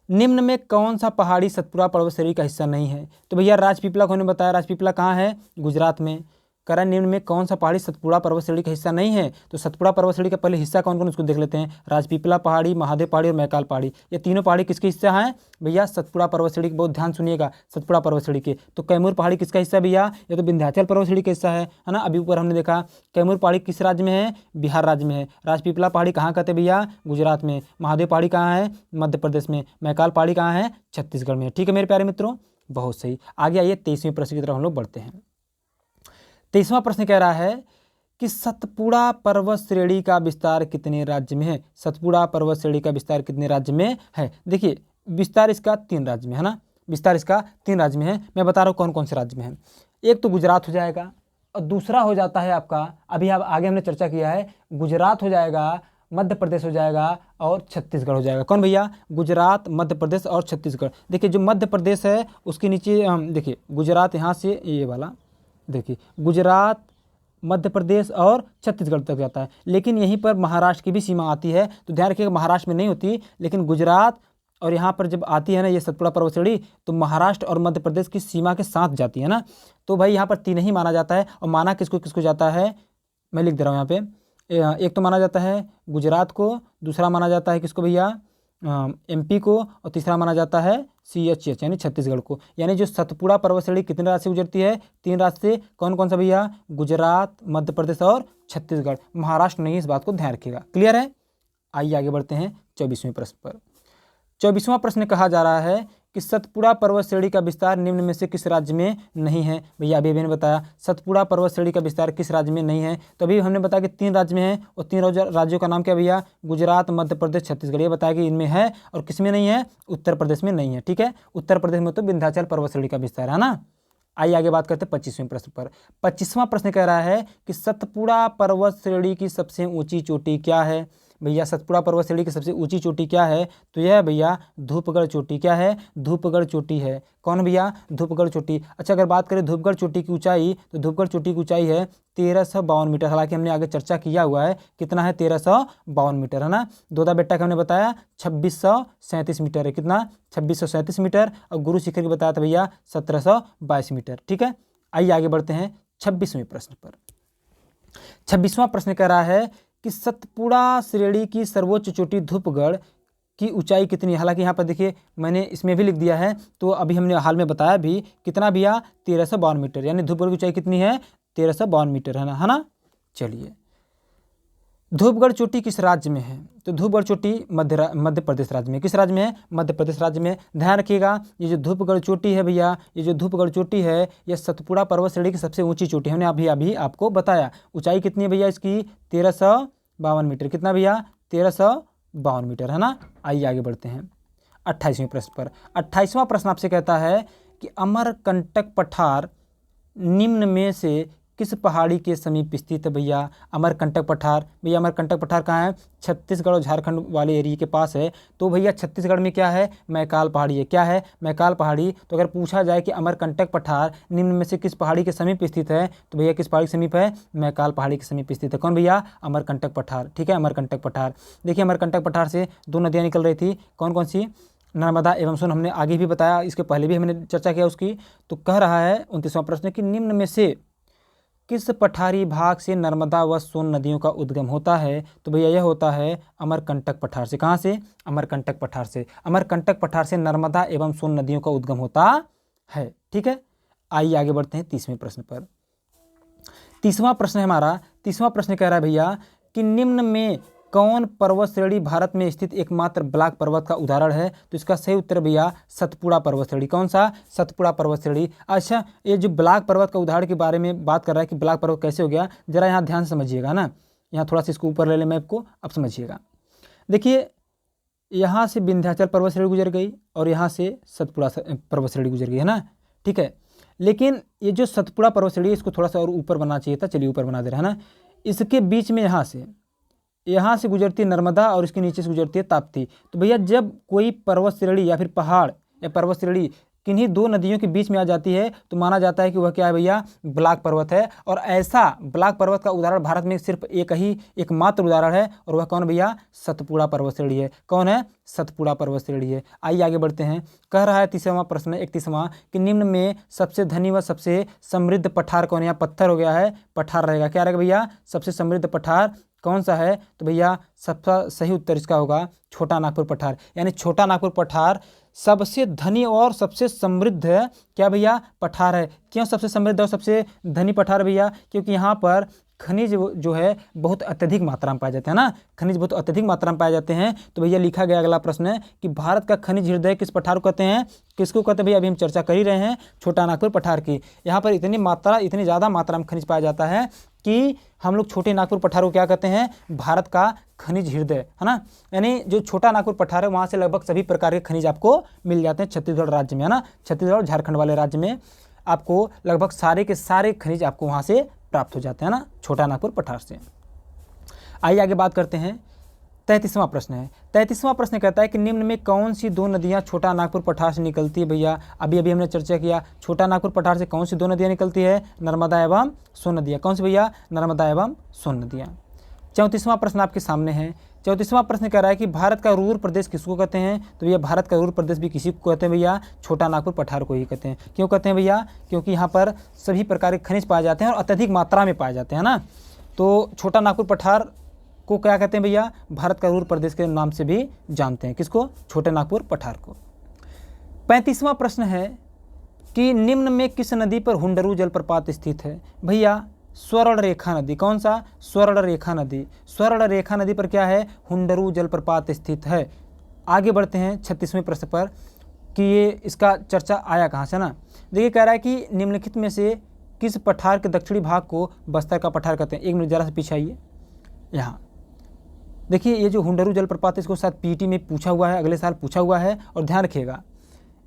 निम्न में कौन सा पहाड़ी सतपुड़ा पर्वत श्रेणी का हिस्सा नहीं है। तो भैया राजपीपला को हमने बताया, राजपीपला कहाँ है, गुजरात में। करण निम्न में कौन सा पहाड़ी सतपुड़ा पर्वत श्रेणी का हिस्सा नहीं है। तो सतपुड़ा पर्वत श्रेणी का पहले हिस्सा कौन कौन, उसको देख लेते हैं। राजपीपला पहाड़ी, महादेव पहाड़ी और मैकाल पहाड़ी, ये तीनों पहाड़ी किसके हिस्सा हैं भैया, सतपुड़ा पर्वत श्रेणी के। बहुत ध्यान सुनिएगा, सतपुड़ा पर्वत श्रेणी के। तो कैमूर पहाड़ी किसका हिस्सा है भैया, ये तो विंध्याचल पर्वत श्रेणी का हिस्सा है ना। अभी ऊपर हमने देखा कैमूर पहाड़ी किस राज्य में है, बिहार राज्य में है। राजपीपला पहाड़ी कहाँ कहते हैं भैया, गुजरात में। महादेव पहाड़ी कहाँ है, मध्य प्रदेश में। मैकाल पहाड़ी कहाँ है, छत्तीसगढ़ में। ठीक है मेरे प्यारे मित्रों, बहुत सही। आगे आइए 23वें प्रश्न की तरफ हम लोग बढ़ते हैं। 23वां प्रश्न कह रहा है कि सतपुड़ा पर्वत श्रेणी का विस्तार कितने राज्य में है। सतपुड़ा पर्वत श्रेणी का विस्तार कितने राज्य में है। देखिए विस्तार इसका 3 राज्य में है ना, विस्तार इसका 3 राज्य में है। मैं बता रहा हूँ कौन कौन से राज्य में है। एक तो गुजरात हो जाएगा, और दूसरा हो जाता है आपका, अभी आप आगे हमने चर्चा किया है, गुजरात हो जाएगा, मध्य प्रदेश हो जाएगा और छत्तीसगढ़ हो जाएगा। कौन भैया, गुजरात, मध्य प्रदेश और छत्तीसगढ़। देखिए जो मध्य प्रदेश है उसके नीचे देखिए गुजरात यहाँ से ये वाला, देखिए गुजरात, मध्य प्रदेश और छत्तीसगढ़ तक जाता है। लेकिन यहीं पर महाराष्ट्र की भी सीमा आती है, तो ध्यान रखिएगा महाराष्ट्र में नहीं होती, लेकिन गुजरात और यहाँ पर जब आती है ना ये सतपुड़ा पर्वत श्रेणी, तो महाराष्ट्र और मध्य प्रदेश की सीमा के साथ जाती है ना। तो भाई यहाँ पर 3 ही माना जाता है। और माना किसको किसको जाता है, मैं लिख दे रहा हूँ यहाँ पे। एक तो माना जाता है गुजरात को, दूसरा माना जाता है किसको भैया, MP को, और तीसरा माना जाता है CHH यानी छत्तीसगढ़ को। यानी जो सतपुड़ा पर्वत श्रेणी कितने राज्य से गुजरती है, 3 राज्य से। कौन कौन सा भैया, गुजरात, मध्य प्रदेश और छत्तीसगढ़। महाराष्ट्र नहीं, इस बात को ध्यान रखिएगा। क्लियर है। आइए आगे बढ़ते हैं 24वें प्रश्न पर। 24वां प्रश्न कहा जा रहा है कि सतपुड़ा पर्वत श्रेणी का विस्तार निम्न में से किस राज्य में नहीं है। भैया अभी मैंने बताया सतपुड़ा पर्वत श्रेणी का विस्तार किस राज्य में नहीं है। तो अभी हमने बताया कि 3 राज्य में है, और 3 राज्यों का नाम क्या भैया, गुजरात, मध्य प्रदेश, छत्तीसगढ़। ये बताया कि इनमें है, और किस में नहीं है, उत्तर प्रदेश में नहीं है। ठीक है, उत्तर प्रदेश में तो विंध्याचल पर्वत श्रेणी का विस्तार है ना। आइए आगे बात करते हैं 25वें प्रश्न पर। 25वां प्रश्न कह रहा है कि सतपुड़ा पर्वत श्रेणी की सबसे ऊंची चोटी क्या है। भैया सतपुड़ा पर्वत श्रेणी की सबसे ऊंची चोटी क्या है, तो यह है भैया धूपगढ़ चोटी। क्या है, धूपगढ़ चोटी है। कौन भैया, धूपगढ़ चोटी। अच्छा अगर बात करें धूपगढ़ चोटी की ऊंचाई, तो धूपगढ़ चोटी की ऊंचाई है 1352 मीटर। हालांकि हमने आगे चर्चा किया हुआ है कितना है, 1352 मीटर है ना। दोदा बेट्टा का हमने बताया 2637 मीटर है। कितना, 2637 मीटर। और गुरु शिखर की बताया था भैया 1722 मीटर। ठीक है, आइए आगे बढ़ते हैं 26वें प्रश्न पर। 26वां प्रश्न कह रहा है कि सतपुड़ा श्रेणी की सर्वोच्च चोटी धूपगढ़ की ऊंचाई कितनी है। हालांकि यहाँ पर देखिए मैंने इसमें भी लिख दिया है, तो अभी हमने हाल में बताया भी कितना भैया, 1352 मीटर। यानी धूपगढ़ की ऊंचाई कितनी है, 1352 मीटर है ना। चलिए धूपगढ़ चोटी किस राज्य में है, तो धूपगढ़ चोटी मध्य प्रदेश राज्य में। किस राज्य में है, मध्य प्रदेश राज्य में। ध्यान रखिएगा ये जो धूपगढ़ चोटी है भैया, ये जो धूपगढ़ चोटी है ये सतपुड़ा पर्वत श्रेणी की सबसे ऊंची चोटी है। हमने अभी आपको बताया। ऊंचाई कितनी है भैया इसकी, 1352 मीटर। कितना भैया, 1352 मीटर है ना। आइए आगे बढ़ते हैं 28वें प्रश्न पर। 28वां प्रश्न आपसे कहता है कि अमरकंटक पठार निम्न में से किस पहाड़ी के समीप स्थित है भैया? अमरकंटक पठार। भैया अमरकंटक पठार कहाँ है? छत्तीसगढ़ और झारखंड वाले एरिया के पास है। तो भैया छत्तीसगढ़ में क्या है? मैकाल पहाड़ी है। क्या है? मैकाल पहाड़ी। तो अगर पूछा जाए कि अमरकंटक पठार निम्न में से किस पहाड़ी के समीप स्थित है, तो भैया किस पहाड़ी के समीप है? मैकाल पहाड़ी के समीप स्थित है। कौन भैया? अमरकंटक पठार। ठीक है, अमरकंटक पठार। देखिए अमरकंटक पठार से दो नदियाँ निकल रही थी, कौन कौन सी? नर्मदा एवं सोन। हमने आगे भी बताया, इसके पहले भी हमने चर्चा किया उसकी। तो कह रहा है 29वां प्रश्न कि निम्न में से किस पठारी भाग से नर्मदा व सोन नदियों का उद्गम होता है? तो भैया यह होता है अमरकंटक पठार से। कहाँ से? अमरकंटक पठार से। अमरकंटक पठार से नर्मदा एवं सोन नदियों का उद्गम होता है। ठीक है, आइए आगे बढ़ते हैं 30वें प्रश्न पर। 30वां प्रश्न है हमारा। 30वां प्रश्न कह रहा है भैया कि निम्न में कौन पर्वत श्रेणी भारत में स्थित एकमात्र ब्लाक पर्वत का उदाहरण है? तो इसका सही उत्तर भैया सतपुड़ा पर्वत श्रेणी। कौन सा? सतपुड़ा पर्वत श्रेणी। अच्छा, ये जो ब्लाक पर्वत का उदाहरण के बारे में बात कर रहा है कि ब्लाक पर्वत कैसे हो गया, जरा यहाँ ध्यान से समझिएगा ना। यहाँ थोड़ा सा इसको ऊपर ले लें मैप को, अब समझिएगा। देखिए यहाँ से विंध्याचल पर्वत श्रेणी गुजर गई और यहाँ से सतपुड़ा पर्वत श्रेणी गुजर गई, है ना। ठीक है, लेकिन ये जो सतपुड़ा पर्वत श्रेणी इसको थोड़ा सा और ऊपर बनाना चाहिए था। चलिए ऊपर बना दे रहा है ना। इसके बीच में यहाँ से गुजरती है नर्मदा और इसके नीचे से गुजरती है ताप्ती। तो भैया जब कोई पर्वत श्रेणी या फिर पहाड़ या पर्वत श्रेणी किन्हीं दो नदियों के बीच में आ जाती है तो माना जाता है कि वह क्या है भैया? ब्लाक पर्वत है। और ऐसा ब्लाक पर्वत का उदाहरण भारत में सिर्फ एकमात्र उदाहरण है, और वह कौन भैया? सतपुड़ा पर्वत श्रेणी है। कौन है? सतपुड़ा पर्वत श्रेणी है। आइए आगे बढ़ते हैं। कह रहा है 30वां प्रश्न 31वां कि निम्न में सबसे धनी व सबसे समृद्ध पठार कौन है? यहाँ पत्थर हो गया है, पठार रहेगा। क्या रहेगा भैया? सबसे समृद्ध पठार कौन सा है? तो भैया सबका सही उत्तर इसका होगा छोटा नागपुर पठार। यानी छोटा नागपुर पठार सबसे धनी और सबसे समृद्ध क्या भैया? पठार है। क्यों सबसे समृद्ध और सबसे धनी पठार भैया? क्योंकि यहाँ पर खनिज जो है बहुत अत्यधिक मात्रा में पाए जाते हैं ना। खनिज बहुत अत्यधिक मात्रा में पाए जाते हैं। तो भैया लिखा गया अगला प्रश्न है कि भारत का खनिज हृदय किस पठार को कहते हैं? किसको कहते हैं भैया? अभी हम चर्चा कर ही रहे हैं छोटा नागपुर पठार की। यहाँ पर इतनी ज़्यादा मात्रा में खनिज पाया जाता है कि हम लोग छोटे नागपुर पठार को क्या कहते हैं? भारत का खनिज हृदय, है ना। यानी जो छोटा नागपुर पठार है वहाँ से लगभग सभी प्रकार के खनिज आपको मिल जाते हैं छत्तीसगढ़ राज्य में, है ना। छत्तीसगढ़ और झारखंड वाले राज्य में आपको लगभग सारे के सारे खनिज आपको वहाँ से प्राप्त हो जाते हैं ना, छोटा नागपुर पठार से। आइए आगे बात करते हैं। 33वां प्रश्न है। 33वां प्रश्न कहता है कि निम्न में कौन सी दो नदियाँ छोटा नागपुर पठार से निकलती है? भैया अभी हमने चर्चा किया, छोटा नागपुर पठार से कौन सी दो नदियाँ निकलती है? नर्मदा एवं सोन नदियाँ। कौन सी भैया? नर्मदा एवं सोन नदियाँ। 34वां प्रश्न आपके सामने है। 34वां प्रश्न कह रहा है कि भारत का रूर प्रदेश किसको कहते हैं? तो भैया भारत का रूर प्रदेश भी किसी को कहते हैं भैया? छोटा नागपुर पठार को ही कहते हैं। क्यों कहते हैं भैया? क्योंकि यहाँ पर सभी प्रकार के खनिज पाए जाते हैं और अत्यधिक मात्रा में पाए जाते हैं ना। तो छोटा नागपुर पठार को क्या कहते हैं भैया? भारत का रूर प्रदेश के नाम से भी जानते हैं। किसको? छोटे नागपुर पठार को। 35वां प्रश्न है कि निम्न में किस नदी पर हुंडरू जलप्रपात स्थित है? भैया स्वर्ण रेखा नदी। कौन सा? स्वर्ण रेखा नदी। स्वर्ण रेखा नदी पर क्या है? हुंडरू जलप्रपात स्थित है। आगे बढ़ते हैं 36वें प्रश्न पर कि ये इसका चर्चा आया कहाँ से ना। देखिए कह रहा है कि निम्नलिखित में से किस पठार के दक्षिणी भाग को बस्तर का पठार कहते हैं? एक मिनट जरा से पीछे आइए। यहाँ देखिए ये जो हुंडरू जलप्रपात इसको शायद पीटी में पूछा हुआ है, अगले साल पूछा हुआ है। और ध्यान रखिएगा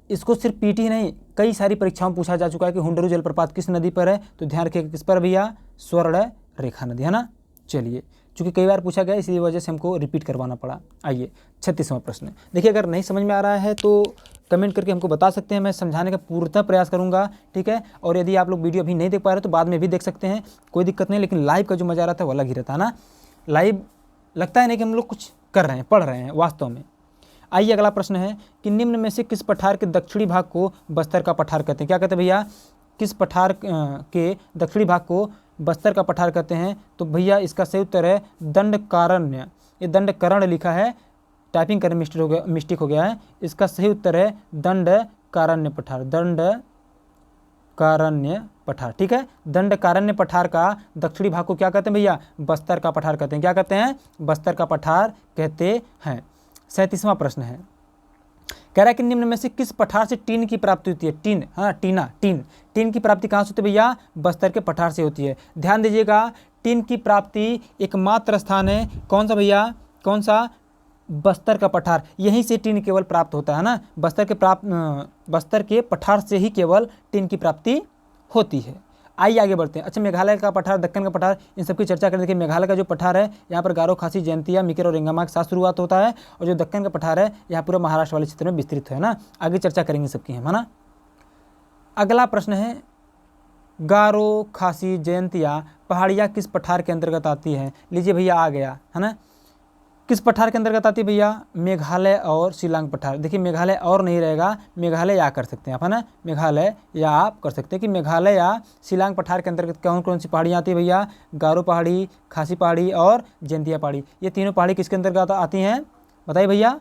इसको सिर्फ पीटी नहीं कई सारी परीक्षाओं में पूछा जा चुका है कि हुंडरू जलप्रपात किस नदी पर है। तो ध्यान रखिएगा किस पर भैया? स्वर्ण रेखा नदी, है ना। चलिए चूँकि कई बार पूछा गया इसी वजह से हमको रिपीट करवाना पड़ा। आइए 36वां प्रश्न। देखिए अगर नहीं समझ में आ रहा है तो कमेंट करके हमको बता सकते हैं, मैं समझाने का पूर्णतः प्रयास करूंगा। ठीक है, और यदि आप लोग वीडियो अभी नहीं देख पा रहे तो बाद में भी देख सकते हैं, कोई दिक्कत नहीं। लेकिन लाइव का जो मजा रहता है वो अलग ही रहता है ना। लाइव लगता है नहीं कि हम लोग कुछ कर रहे हैं, पढ़ रहे हैं वास्तव में। आइए अगला प्रश्न है कि निम्न में से किस पठार के दक्षिणी भाग को बस्तर का पठार कहते हैं? क्या कहते हैं भैया? किस पठार के दक्षिणी भाग को बस्तर का पठार कहते हैं? तो भैया इसका सही उत्तर है दंडकारण्य। ये दंडकरण लिखा है, टाइपिंग करने मिस्टेक हो गया है। इसका सही उत्तर है दंडकारण्य पठार। दंडकारण्य पठार। ठीक है, दंडकारण्य पठार का दक्षिणी भाग को क्या कहते हैं भैया? बस्तर का पठार कहते हैं। क्या कहते हैं? बस्तर का पठार कहते हैं। 37वां प्रश्न है। कह रहा है कि निम्न में से किस पठार से टीन की प्राप्ति होती है? टीन, हाँ टीन की प्राप्ति कहाँ से होती है भैया? बस्तर के पठार से होती है। ध्यान दीजिएगा टीन की प्राप्ति एकमात्र स्थान है कौन सा भैया? कौन सा? बस्तर का पठार। यहीं से टीन केवल प्राप्त होता है ना। बस्तर के पठार से ही केवल टीन की प्राप्ति होती है। आइए आगे बढ़ते हैं। अच्छा, मेघालय का पठार, दक्कन का पठार, इन सबकी चर्चा करें। देखिए मेघालय का जो पठार है यहाँ पर गारो, खासी, जयंतिया, मिकिर और रेंगमा के साथ शुरुआत होता है, और जो दक्कन का पठार है यहाँ पूरा महाराष्ट्र वाले क्षेत्र में विस्तृत है ना। आगे चर्चा करेंगे सबकी हम, है ना। अगला प्रश्न है, गारो, खासी, जयंतिया पहाड़ियाँ किस पठार के अंतर्गत आती हैं? लीजिए भैया आ गया, है ना। किस पठार के अंतर्गत आती है भैया? मेघालय और शिलांग पठार। देखिए मेघालय और नहीं रहेगा, मेघालय या कर सकते हैं आप, है ना। मेघालय या आप कर सकते हैं कि मेघालय या शिलांग पठार के अंतर्गत कौन कौन सी पहाड़ियाँ आती है भैया? गारो पहाड़ी, खासी पहाड़ी और जयंतिया पहाड़ी। ये तीनों पहाड़ी किसके अंतर्गत आती हैं बताइए भैया?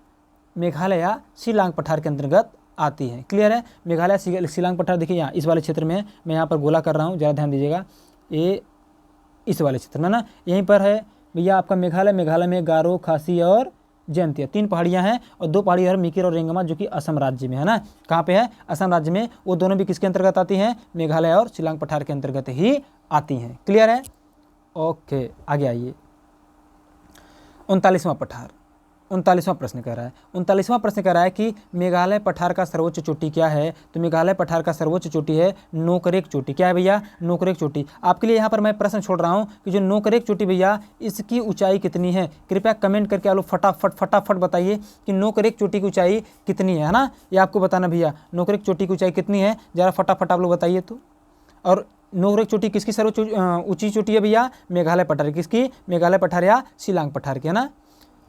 मेघालय या शिलांग पठार के अंतर्गत आती हैं। क्लियर है? मेघालय शिलांग पठार देखिए यहाँ इस वाले क्षेत्र में, मैं यहाँ पर गोला कर रहा हूँ, ज़रा ध्यान दीजिएगा, ये इस वाले क्षेत्र में ना, यहीं पर है भैया आपका मेघालय। मेघालय में गारो, खासी और जयंतिया 3 पहाड़ियाँ हैं, और 2 पहाड़ी है मिकिर और रेंगमा जो कि असम राज्य में है ना। कहाँ पे है? असम राज्य में। वो दोनों भी किसके अंतर्गत आती हैं? मेघालय और शिलांग पठार के अंतर्गत ही आती हैं। क्लियर है? ओके, आगे आइए। 39वां पठार, 39वां प्रश्न कह रहा है, 39वां प्रश्न कह रहा है कि मेघालय पठार का सर्वोच्च चोटी क्या है? तो मेघालय पठार का सर्वोच्च चोटी है नोकरेक चोटी। क्या है भैया? नोकरेक चोटी। आपके लिए यहाँ पर मैं प्रश्न छोड़ रहा हूँ कि जो नोकरेक चोटी भैया, इसकी ऊंचाई कितनी है? कृपया कमेंट करके आप लोग फटाफट बताइए कि नोकरेक चोटी की ऊंचाई कितनी है ना। ये आपको बताना भैया, नोकरेक चोटी की ऊंचाई कितनी है, ज़रा फटाफट आप लोग बताइए तो। और नोकरेक चोटी किसकी सर्वोच्च ऊंची चोटी है भैया? मेघालय पठार। किसकी? मेघालय पठार या शिलांग पठार की, है ना।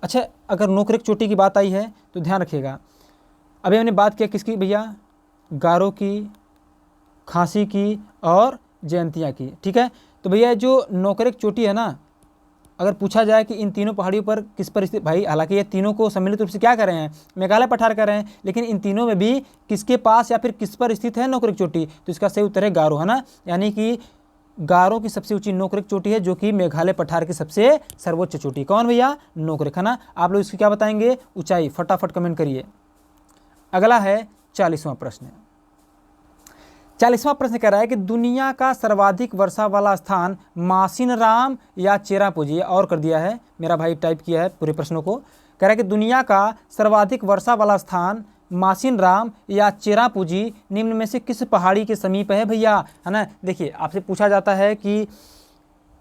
अच्छा, अगर नोकरेक चोटी की बात आई है तो ध्यान रखिएगा, अभी हमने बात किया किसकी भैया? गारो की, खासी की और जयंतिया की। ठीक है, तो भैया जो नोकरेक चोटी है ना, अगर पूछा जाए कि इन तीनों पहाड़ियों पर किस पर स्थित, भाई हालांकि ये तीनों को सम्मिलित रूप से क्या कर रहे हैं? मेघालय पठार कर रहे हैं, लेकिन इन तीनों में भी किसके पास या फिर किस पर स्थित है नोकरेक चोटी? तो इसका सही उत्तर है गारो, है ना। यानी कि गारो की सबसे ऊंची नोकरेक चोटी है, जो कि मेघालय पठार की सबसे सर्वोच्च चोटी। कौन भैया? नोकरेक, है ना। आप लोग इसकी क्या बताएंगे? ऊंचाई। फटाफट कमेंट करिए। अगला है 40वां प्रश्न। 40वां प्रश्न कह रहा है कि दुनिया का सर्वाधिक वर्षा वाला स्थान मासिनराम या चेरापूंजी, और कर दिया है मेरा भाई, टाइप किया है पूरे प्रश्नों को। कह रहा है कि दुनिया का सर्वाधिक वर्षा वाला स्थान मासिनराम या चेरापूंजी निम्न में से किस पहाड़ी के समीप है भैया? है ना। देखिए आपसे पूछा जाता है कि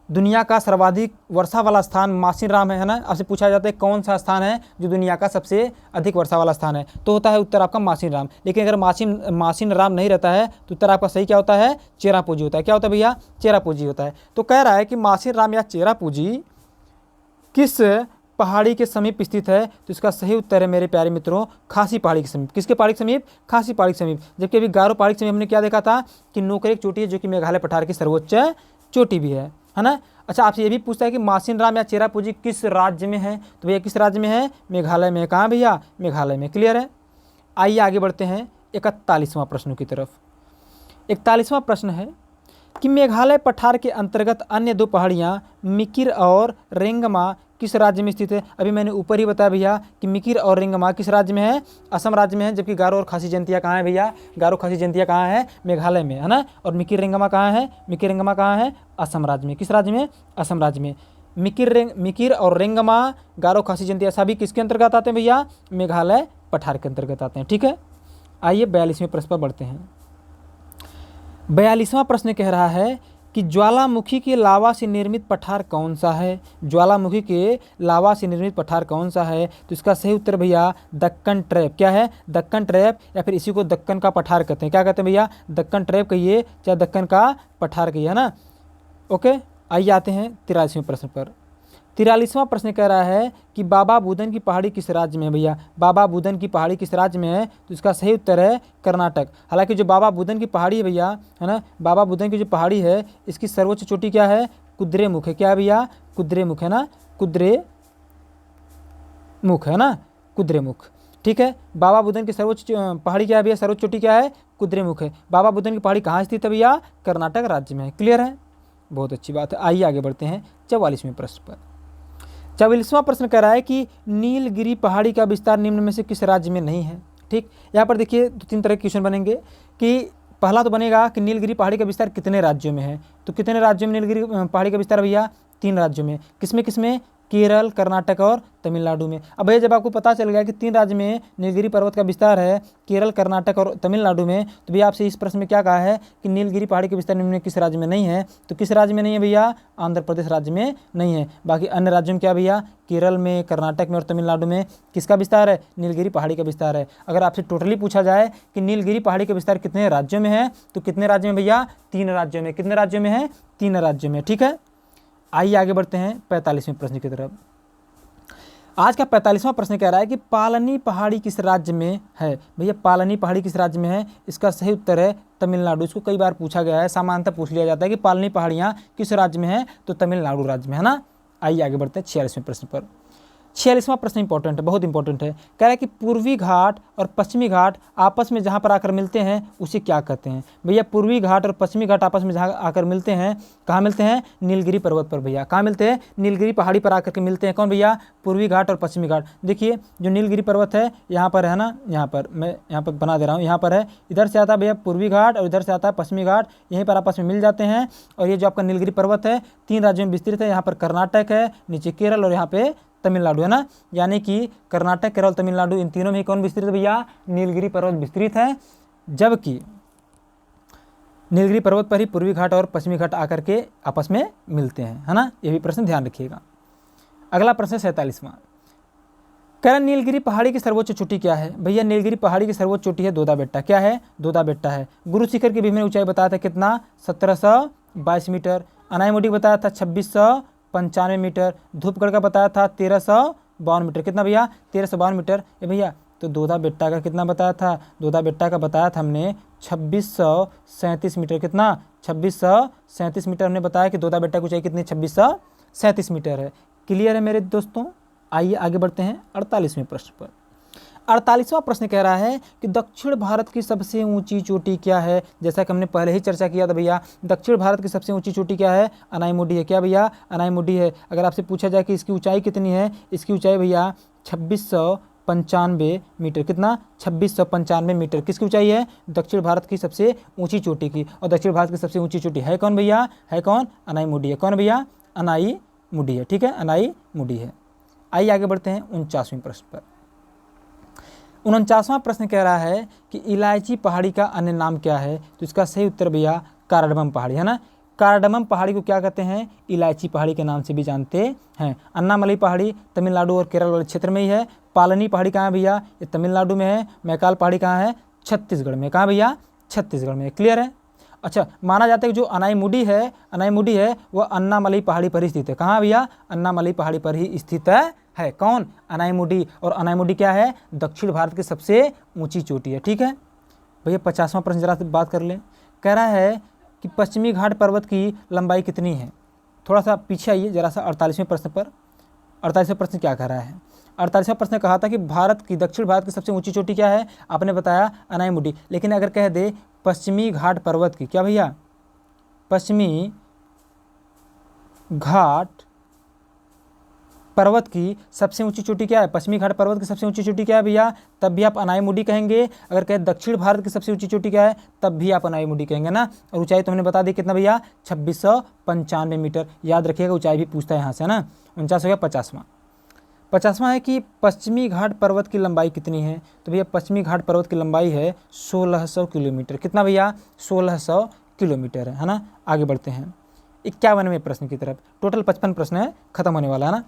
दुनिया का सर्वाधिक वर्षा वाला स्थान मासिनराम है ना। आपसे पूछा जाता है कौन सा स्थान है जो दुनिया का सबसे अधिक वर्षा वाला स्थान है, तो होता है उत्तर आपका मासिनराम। लेकिन अगर मासिनराम नहीं रहता है तो उत्तर आपका सही क्या होता है? चेरापूंजी होता है। क्या होता है भैया? चेरापूंजी होता है। तो कह रहा है कि मासिनराम या चेरापूंजी किस पहाड़ी के समीप स्थित है? तो इसका सही उत्तर है मेरे प्यारे मित्रों, खासी पहाड़ी के समीप। किसके पहाड़ी के समीप? खासी पहाड़ी के समीप। जबकि अभी गारो पहाड़ी के समीप हमने क्या देखा था कि नोकरेक चोटी है, जो कि मेघालय पठार की सर्वोच्च चोटी भी है ना। अच्छा, आपसे ये भी पूछता है कि मासिनराम या चेरापूंजी किस राज्य में है? तो भैया किस राज्य में है? मेघालय में। कहाँ भैया? मेघालय में। क्लियर है? आइए आगे बढ़ते हैं 41वां प्रश्न की तरफ। 41वां प्रश्न है कि मेघालय पठार के अंतर्गत अन्य 2 पहाड़ियाँ मिकिर और रेंगमा किस राज्य में स्थित है? अभी मैंने ऊपर ही बताया भैया कि मिकिर और रेंगमा किस राज्य में है? असम राज्य में है। जबकि गारो और खासी जयंतिया कहाँ है भैया? गारो, खासी, जयंतिया कहाँ है? मेघालय में, है ना। और मिकिर रेंगमा कहाँ है? मिकिर रेंगमा कहाँ है? असम राज्य में। किस राज्य में? असम राज्य में। मिकिर और रेंगमा, गारो, खासी, जयंतिया सभी किसके अंतर्गत आते हैं भैया? मेघालय पठार के अंतर्गत आते हैं। ठीक है, आइए 42वें प्रश्न पर बढ़ते हैं। 42वां प्रश्न कह रहा है कि ज्वालामुखी के लावा से निर्मित पठार कौन सा है? ज्वालामुखी के लावा से निर्मित पठार कौन सा है? तो इसका सही उत्तर भैया दक्कन ट्रैप। क्या है? दक्कन ट्रैप, या फिर इसी को दक्कन का पठार कहते हैं। क्या कहते हैं भैया? दक्कन ट्रैप कहिए, चाहे दक्कन का पठार कहिए, है ना। ओके, आइए आते हैं 43वें प्रश्न पर। 43वां प्रश्न कह रहा है कि बाबा बुदन की पहाड़ी किस राज्य में है भैया? बाबा बुदन की पहाड़ी किस राज्य में है? तो इसका सही उत्तर है कर्नाटक। हालांकि जो बाबा बुदन की पहाड़ी है भैया, है ना, बाबा बुदन की जो पहाड़ी है इसकी सर्वोच्च चोटी क्या है? कुद्रेमुख है। क्या है भैया? कुद्रेमुख, है ना। कुद्रेमुख, है ना। कुद्रेमुख। ठीक है, बाबा बुदन की सर्वोच्च पहाड़ी क्या है भैया? सर्वोच्च चोटी क्या है? कुद्रेमुख है। बाबा बुदन की पहाड़ी कहाँ स्थित है भैया? कर्नाटक राज्य में है। क्लियर है? बहुत अच्छी बात है। आइए आगे बढ़ते हैं 44वें प्रश्न पर। 44वां प्रश्न कह रहा है कि नीलगिरी पहाड़ी का विस्तार निम्न में से किस राज्य में नहीं है? ठीक, यहाँ पर देखिए 2-3 तरह के क्वेश्चन बनेंगे कि पहला तो बनेगा कि नीलगिरी पहाड़ी का विस्तार कितने राज्यों में है? तो कितने राज्यों में नीलगिरी पहाड़ी का विस्तार भैया? 3 राज्यों में। किसमें किसमें? केरल, कर्नाटक और तमिलनाडु में। अब भैया जब आपको पता चल गया कि 3 राज्य में नीलगिरी पर्वत का विस्तार है, केरल, कर्नाटक और तमिलनाडु में, तो भैया आपसे इस प्रश्न में क्या कहा है कि नीलगिरी पहाड़ी के विस्तार निम्न में किस राज्य में नहीं है? तो किस राज्य में नहीं है भैया? आंध्र प्रदेश राज्य में नहीं है। बाकी अन्य राज्यों में क्या भैया? केरल में, कर्नाटक में और तमिलनाडु में किसका विस्तार है? नीलगिरी पहाड़ी का विस्तार है। अगर आपसे टोटली पूछा जाए कि नीलगिरी पहाड़ी का विस्तार कितने राज्यों में है, तो कितने राज्यों में भैया? 3 राज्यों में। कितने राज्यों में है? 3 राज्यों में। ठीक है, आइए आगे बढ़ते हैं 45वें प्रश्न की तरफ। आज का 45वां प्रश्न कह रहा है कि पालनी पहाड़ी किस राज्य में है? भैया पालनी पहाड़ी किस राज्य में है? इसका सही उत्तर है तमिलनाडु। इसको कई बार पूछा गया है, सामान्यतः पूछ लिया जाता है कि पालनी पहाड़ियाँ किस राज्य में है, तो तमिलनाडु राज्य में है ना। आइए आगे बढ़ते हैं 46वें प्रश्न पर। 46वां प्रश्न इंपॉर्टेंट है, बहुत इंपॉर्टेंट है। कह रहा है कि पूर्वी घाट और पश्चिमी घाट आपस में जहाँ पर आकर मिलते हैं उसे क्या कहते हैं? भैया पूर्वी घाट और पश्चिमी घाट आपस में जहाँ आकर मिलते हैं, कहाँ मिलते हैं? नीलगिरी पर्वत पर भैया। कहाँ मिलते हैं? नीलगिरी पहाड़ी पर आकर के मिलते हैं। कौन भैया? पूर्वी घाट और पश्चिमी घाट। देखिए जो नीलगिरी पर्वत है यहाँ पर है ना, यहाँ पर मैं यहाँ पर बना दे रहा हूँ, यहाँ पर है, इधर से आता है भैया पूर्वी घाट और इधर से आता है पश्चिमी घाट, यहीं पर आपस में मिल जाते हैं। और ये जो आपका नीलगिरी पर्वत है 3 राज्यों में विस्तृत है। यहाँ पर कर्नाटक है, नीचे केरल और यहाँ पे तमिलनाडु है ना। यानी कि कर्नाटक, केरल, तमिलनाडु इन तीनों में कौन विस्तृत है भैया? नीलगिरी पर्वत विस्तृत है। जबकि नीलगिरी पर्वत पर ही पूर्वी घाट और पश्चिमी घाट आकर के आपस में मिलते हैं, है ना। ये भी प्रश्न ध्यान रखिएगा। अगला प्रश्न 47वां। कह रहा नीलगिरी पहाड़ी की सर्वोच्च चोटी क्या है? भैया नीलगिरी पहाड़ी की सर्वोच्च चोटी है दोदा बेट्टा। क्या है? दोदा बेट्टा है। गुरु शिखर की विभिन्न ऊंचाई बताया था कितना? 1722 मीटर। अनाईमुडी बताया था 2695 मीटर। धूपगढ़ का बताया था 1352 मीटर। कितना भैया? 1352 मीटर। ये भैया तो दोदा बेट्टा का कितना बताया था? दोदा बेट्टा का बताया था हमने 2637 मीटर। कितना? 2637 मीटर हमने बताया कि दोदा बेट्टा की ऊंचाई कितनी? 2637 मीटर है। क्लियर है मेरे दोस्तों। आइए आगे बढ़ते हैं 48वें प्रश्न पर। 48वां प्रश्न कह रहा है कि दक्षिण भारत की सबसे ऊंची चोटी क्या है? जैसा कि हमने पहले ही चर्चा किया था भैया, दक्षिण भारत की सबसे ऊंची चोटी क्या है? अनाईमुडी है। क्या भैया? अनाईमुडी है। अगर आपसे पूछा जाए कि इसकी ऊंचाई कितनी है, इसकी ऊंचाई भैया 2695 मीटर। कितना? 2695 मीटर। किसकी ऊंचाई है? दक्षिण भारत की सबसे ऊंची चोटी की। और दक्षिण भारत की सबसे ऊंची चोटी है कौन भैया? है कौन? अनाईमुडी है। कौन भैया? अनाईमुडी है। ठीक है, अनाईमुडी है। आइए आगे बढ़ते हैं 49वें प्रश्न पर। 49वां प्रश्न कह रहा है कि इलायची पहाड़ी का अन्य नाम क्या है? तो इसका सही उत्तर भैया कार्डमम पहाड़ी है ना। कार्डमम पहाड़ी को क्या कहते हैं? इलायची पहाड़ी के नाम से भी जानते हैं। अन्नामलई पहाड़ी तमिलनाडु और केरल वाले क्षेत्र में ही है। पालनी पहाड़ी कहाँ है भैया? ये तमिलनाडु में है। मैकाल पहाड़ी कहाँ है? छत्तीसगढ़ में। कहाँ भैया? छत्तीसगढ़ में। क्लियर है। अच्छा, माना जाता है कि जो अनाईमुडी है वह अन्नामलई पहाड़ी पर ही स्थित है। कहाँ भैया? अन्नामलई पहाड़ी पर ही स्थित है। कौन? अनाईमुडी। और अनाईमुडी क्या है? दक्षिण भारत की सबसे ऊंची चोटी है। ठीक है भैया। 50वां प्रश्न जरा से बात कर लें। कह रहा है कि पश्चिमी घाट पर्वत की लंबाई कितनी है? थोड़ा सा पीछे आइए जरा सा 48वें प्रश्न पर। 48वां प्रश्न क्या कह रहा है? 48वां प्रश्न कहा था कि दक्षिण भारत की सबसे ऊंची चोटी क्या है? आपने बताया अनाईमुडी। लेकिन अगर कह दे पश्चिमी घाट पर्वत की, क्या भैया? पश्चिमी घाट पर्वत की सबसे ऊंची चोटी क्या है? पश्चिमी घाट पर्वत की सबसे ऊंची चोटी क्या है भैया? तब भी आप अनाईमुडी कहेंगे। अगर कहे दक्षिण भारत की सबसे ऊंची चोटी क्या है, तब भी आप अनाईमुडी कहेंगे ना। और ऊंचाई तो हमने बता दी कितना भैया? 2695 मीटर। याद रखिएगा, ऊंचाई भी पूछता है यहाँ से, है ना। 49 हो गया। 50वां है कि पश्चिमी घाट पर्वत की लंबाई कितनी है? तो भैया पश्चिमी घाट पर्वत की लंबाई है 1600 किलोमीटर। कितना भैया? 1600 किलोमीटर है ना। आगे बढ़ते हैं 51वें प्रश्न की तरफ। टोटल 55 प्रश्न है, खत्म होने वाला है ना।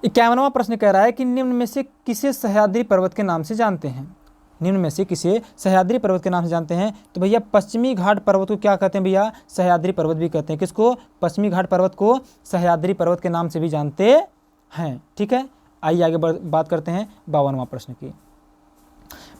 51वां प्रश्न कह रहा है कि निम्न में से किसे सह्याद्री पर्वत के नाम से जानते हैं? निम्न में से किसे सह्याद्री पर्वत के नाम से जानते हैं? तो भैया पश्चिमी घाट पर्वत को क्या कहते हैं भैया? सह्याद्री पर्वत भी कहते हैं। किसको? पश्चिमी घाट पर्वत को सह्याद्री पर्वत के नाम से भी जानते हैं। ठीक है, आइए आगे बात करते हैं 52वां प्रश्न की।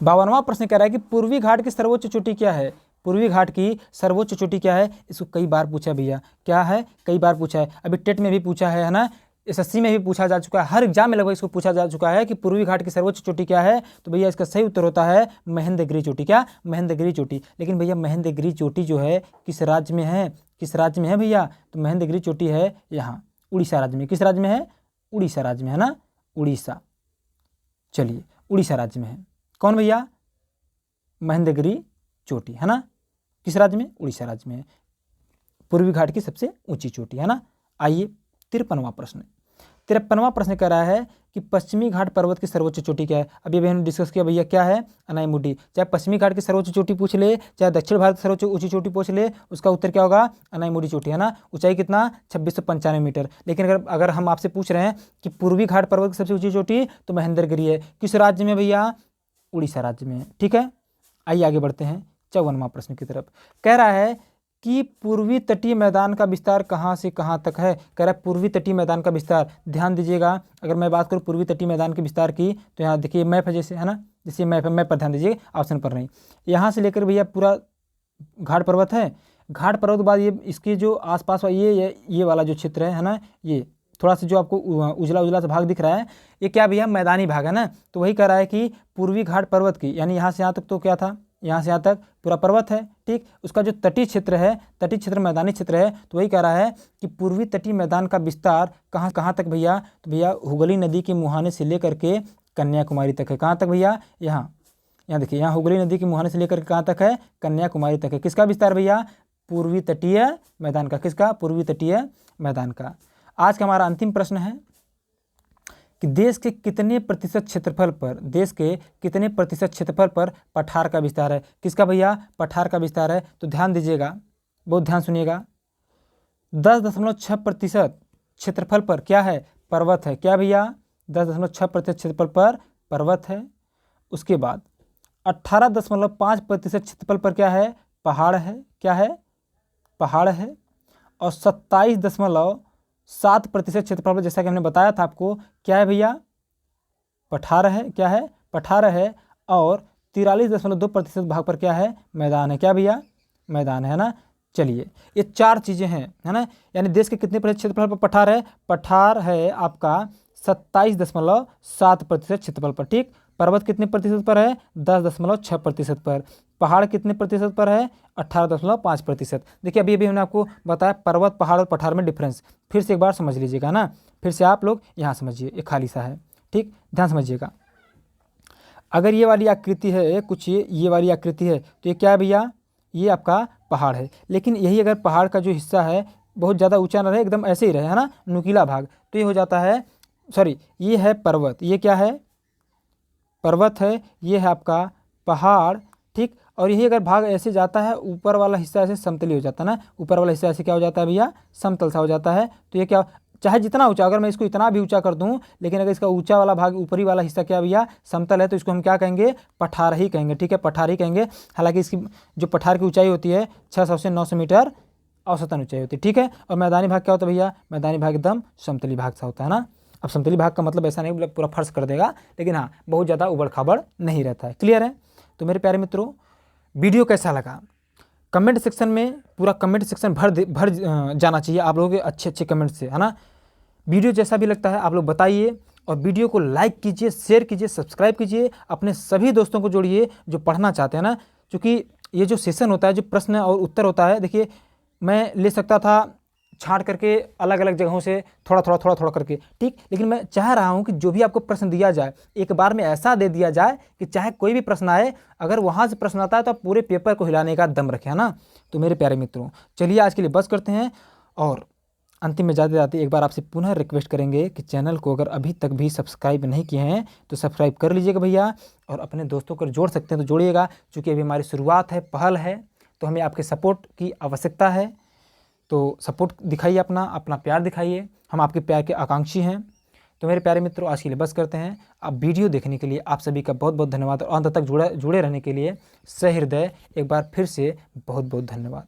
52वां प्रश्न कह रहा है कि पूर्वी घाट की सर्वोच्च चोटी क्या है? पूर्वी घाट की सर्वोच्च चोटी क्या है? इसको कई बार पूछा भैया। क्या है? कई बार पूछा है। अभी टेट में भी पूछा है ना, एसएससी में भी पूछा जा चुका है, हर एग्जाम में लगभग इसको पूछा जा चुका है कि पूर्वी घाट की सर्वोच्च चोटी क्या है? तो भैया इसका सही उत्तर होता है महेंद्रगिरी चोटी। क्या? महेंद्रगिरी चोटी। लेकिन भैया महेंद्रगिरी चोटी जो है किस राज्य में है? किस राज्य में है भैया? तो महेंद्रगिरी चोटी है यहाँ उड़ीसा राज्य में। किस राज्य में है? उड़ीसा राज्य में, है ना। उड़ीसा, चलिए उड़ीसा राज्य में है। कौन भैया? महेंद्रगिरी चोटी, है ना। किस राज्य में? उड़ीसा राज्य में है। पूर्वी घाट की सबसे ऊंची चोटी, है ना। आइए 53वां प्रश्न। 53वां प्रश्न कह रहा है कि पश्चिमी घाट पर्वत की सर्वोच्च चोटी क्या है। अभी हमने डिस्कस किया भैया क्या है, अनाईमुडी। चाहे पश्चिमी घाट की सर्वोच्च चोटी पूछ ले, चाहे दक्षिण भारत की सर्वोच्च ऊंची चोटी पूछ ले, उसका उत्तर क्या होगा, अनाईमुडी चोटी, है ना। ऊंचाई कितना, 2695 मीटर। लेकिन अगर हम आपसे पूछ रहे हैं कि पूर्वी घाट पर्वत की सबसे ऊंची चोटी, तो महेंद्रगिरी है। किस राज्य में भैया, उड़ीसा राज्य में, ठीक है। आइए आगे बढ़ते हैं 54वां प्रश्न की तरफ। कह रहा है कि पूर्वी तटीय मैदान का विस्तार कहाँ से कहाँ तक है। कह रहा है पूर्वी तटीय मैदान का विस्तार, ध्यान दीजिएगा। अगर मैं बात करूँ पूर्वी तटीय मैदान के विस्तार की, तो यहाँ देखिए मैप है जैसे, है ना, जैसे मैप है, मैप पर ध्यान दीजिए, ऑप्शन पर नहीं। यहाँ से लेकर भैया पूरा घाट पर्वत है, घाट पर्वत के बाद ये इसके जो आसपास ये वाला जो क्षेत्र है ना, ये थोड़ा सा जो आपको उजला उजला सा भाग दिख रहा है, ये क्या भैया, मैदानी भाग है ना। तो वही कह रहा है कि पूर्वी घाट पर्वत की, यानी यहाँ से यहाँ तक तो क्या था, यहाँ से यहाँ तक पूरा पर्वत है, ठीक। उसका जो तटीय क्षेत्र है, तटीय क्षेत्र मैदानी क्षेत्र है, तो वही कह रहा है कि पूर्वी तटीय मैदान का विस्तार कहाँ कहाँ तक भैया, तो भैया हुगली नदी के मुहाने से लेकर के कन्याकुमारी तक है। कहाँ तक भैया, यहाँ देखिए, यहाँ हुगली नदी के मुहाने से लेकर के कहाँ तक है, कन्याकुमारी तक है। किसका विस्तार भैया, पूर्वी तटीय मैदान का। किसका, पूर्वी तटीय मैदान का। आज का हमारा अंतिम प्रश्न है कि देश के कितने प्रतिशत क्षेत्रफल पर, देश के कितने प्रतिशत क्षेत्रफल पर पठार का विस्तार है। किसका भैया, पठार का विस्तार है। तो ध्यान दीजिएगा, बहुत ध्यान सुनिएगा। 10.6% क्षेत्रफल पर क्या है, पर्वत है। क्या भैया, 10.6% क्षेत्रफल पर पर्वत है। उसके बाद 18.5% क्षेत्रफल पर क्या है, पहाड़ है। क्या है, पहाड़ है। और 27.7% क्षेत्रफल पर, जैसा कि हमने बताया था आपको, क्या है भैया, पठार है। क्या है, पठार है। और 43.2% भाग पर क्या है, मैदान है। क्या भैया, मैदान है ना। चलिए, ये 4 चीज़ें हैं, है ना। यानी देश के कितने प्रतिशत क्षेत्रफल पर पठार है, पठार है आपका 27.7% क्षेत्रफल पर, ठीक। पर्वत कितने प्रतिशत पर है, 10.6% पर। पहाड़ कितने प्रतिशत पर है, 18.5%। देखिए अभी हमने आपको बताया पर्वत, पहाड़ और पठार में डिफरेंस। फिर से एक बार समझ लीजिएगा ना, फिर से आप लोग यहाँ समझिए, ये खाली सा है, ठीक, ध्यान समझिएगा। अगर ये वाली आकृति है कुछ, ये वाली आकृति है, तो ये क्या है भैया, ये आपका पहाड़ है। लेकिन यही अगर पहाड़ का जो हिस्सा है बहुत ज़्यादा ऊँचा न रहे, एकदम ऐसे ही रहे, है ना, नुकीला भाग, तो ये हो जाता है, सॉरी, ये है पर्वत। ये क्या है, पर्वत है। ये है आपका पहाड़, ठीक। और यही अगर भाग ऐसे जाता है, ऊपर वाला हिस्सा ऐसे समतली हो जाता है ना, ऊपर वाला हिस्सा ऐसे क्या हो जाता है भैया, समतल सा हो जाता है। तो ये क्या, चाहे जितना ऊंचा, अगर मैं इसको इतना भी ऊंचा कर दूं, लेकिन अगर इसका ऊंचा वाला भाग, ऊपरी वाला हिस्सा क्या भैया, समतल है, तो इसको हम क्या कहेंगे, पठार ही कहेंगे, ठीक है, पठार ही कहेंगे। हालांकि इसकी जो पठार की ऊंचाई होती है 600 से 900 मीटर औसतन ऊंचाई होती है, ठीक है। और मैदानी भाग क्या होता है भैया, मैदानी भाग एकदम समतली भाग सा होता है ना। अब समतली भाग का मतलब ऐसा नहीं मतलब पूरा फर्श कर देगा, लेकिन हाँ बहुत ज़्यादा उबड़ खाबड़ नहीं रहता है। क्लियर है। तो मेरे प्यारे मित्रों, वीडियो कैसा लगा, कमेंट सेक्शन में पूरा कमेंट सेक्शन भर जाना चाहिए आप लोगों के अच्छे अच्छे कमेंट से, है ना। वीडियो जैसा भी लगता है आप लोग बताइए, और वीडियो को लाइक कीजिए, शेयर कीजिए, सब्सक्राइब कीजिए, अपने सभी दोस्तों को जोड़िए जो पढ़ना चाहते हैं ना। क्योंकि ये जो सेशन होता है, जो प्रश्न और उत्तर होता है, देखिए मैं ले सकता था छांट करके अलग अलग जगहों से थोड़ा थोड़ा करके, ठीक। लेकिन मैं चाह रहा हूं कि जो भी आपको प्रश्न दिया जाए, एक बार में ऐसा दे दिया जाए कि चाहे कोई भी प्रश्न आए, अगर वहां से प्रश्न आता है तो आप पूरे पेपर को हिलाने का दम रखें, है ना। तो मेरे प्यारे मित्रों, चलिए आज के लिए बस करते हैं। और अंतिम में जाते जाते एक बार आपसे पुनः रिक्वेस्ट करेंगे कि चैनल को अगर अभी तक भी सब्सक्राइब नहीं किए हैं तो सब्सक्राइब कर लीजिएगा भैया, और अपने दोस्तों को जोड़ सकते हैं तो जोड़िएगा। क्योंकि अभी हमारी शुरुआत है, पहल है, तो हमें आपके सपोर्ट की आवश्यकता है। तो सपोर्ट दिखाइए, अपना प्यार दिखाइए, हम आपके प्यार के आकांक्षी हैं। तो मेरे प्यारे मित्रों, आज के लिए बस करते हैं। अब वीडियो देखने के लिए आप सभी का बहुत बहुत धन्यवाद, और अंत तक जुड़े रहने के लिए सहृदय एक बार फिर से बहुत बहुत धन्यवाद।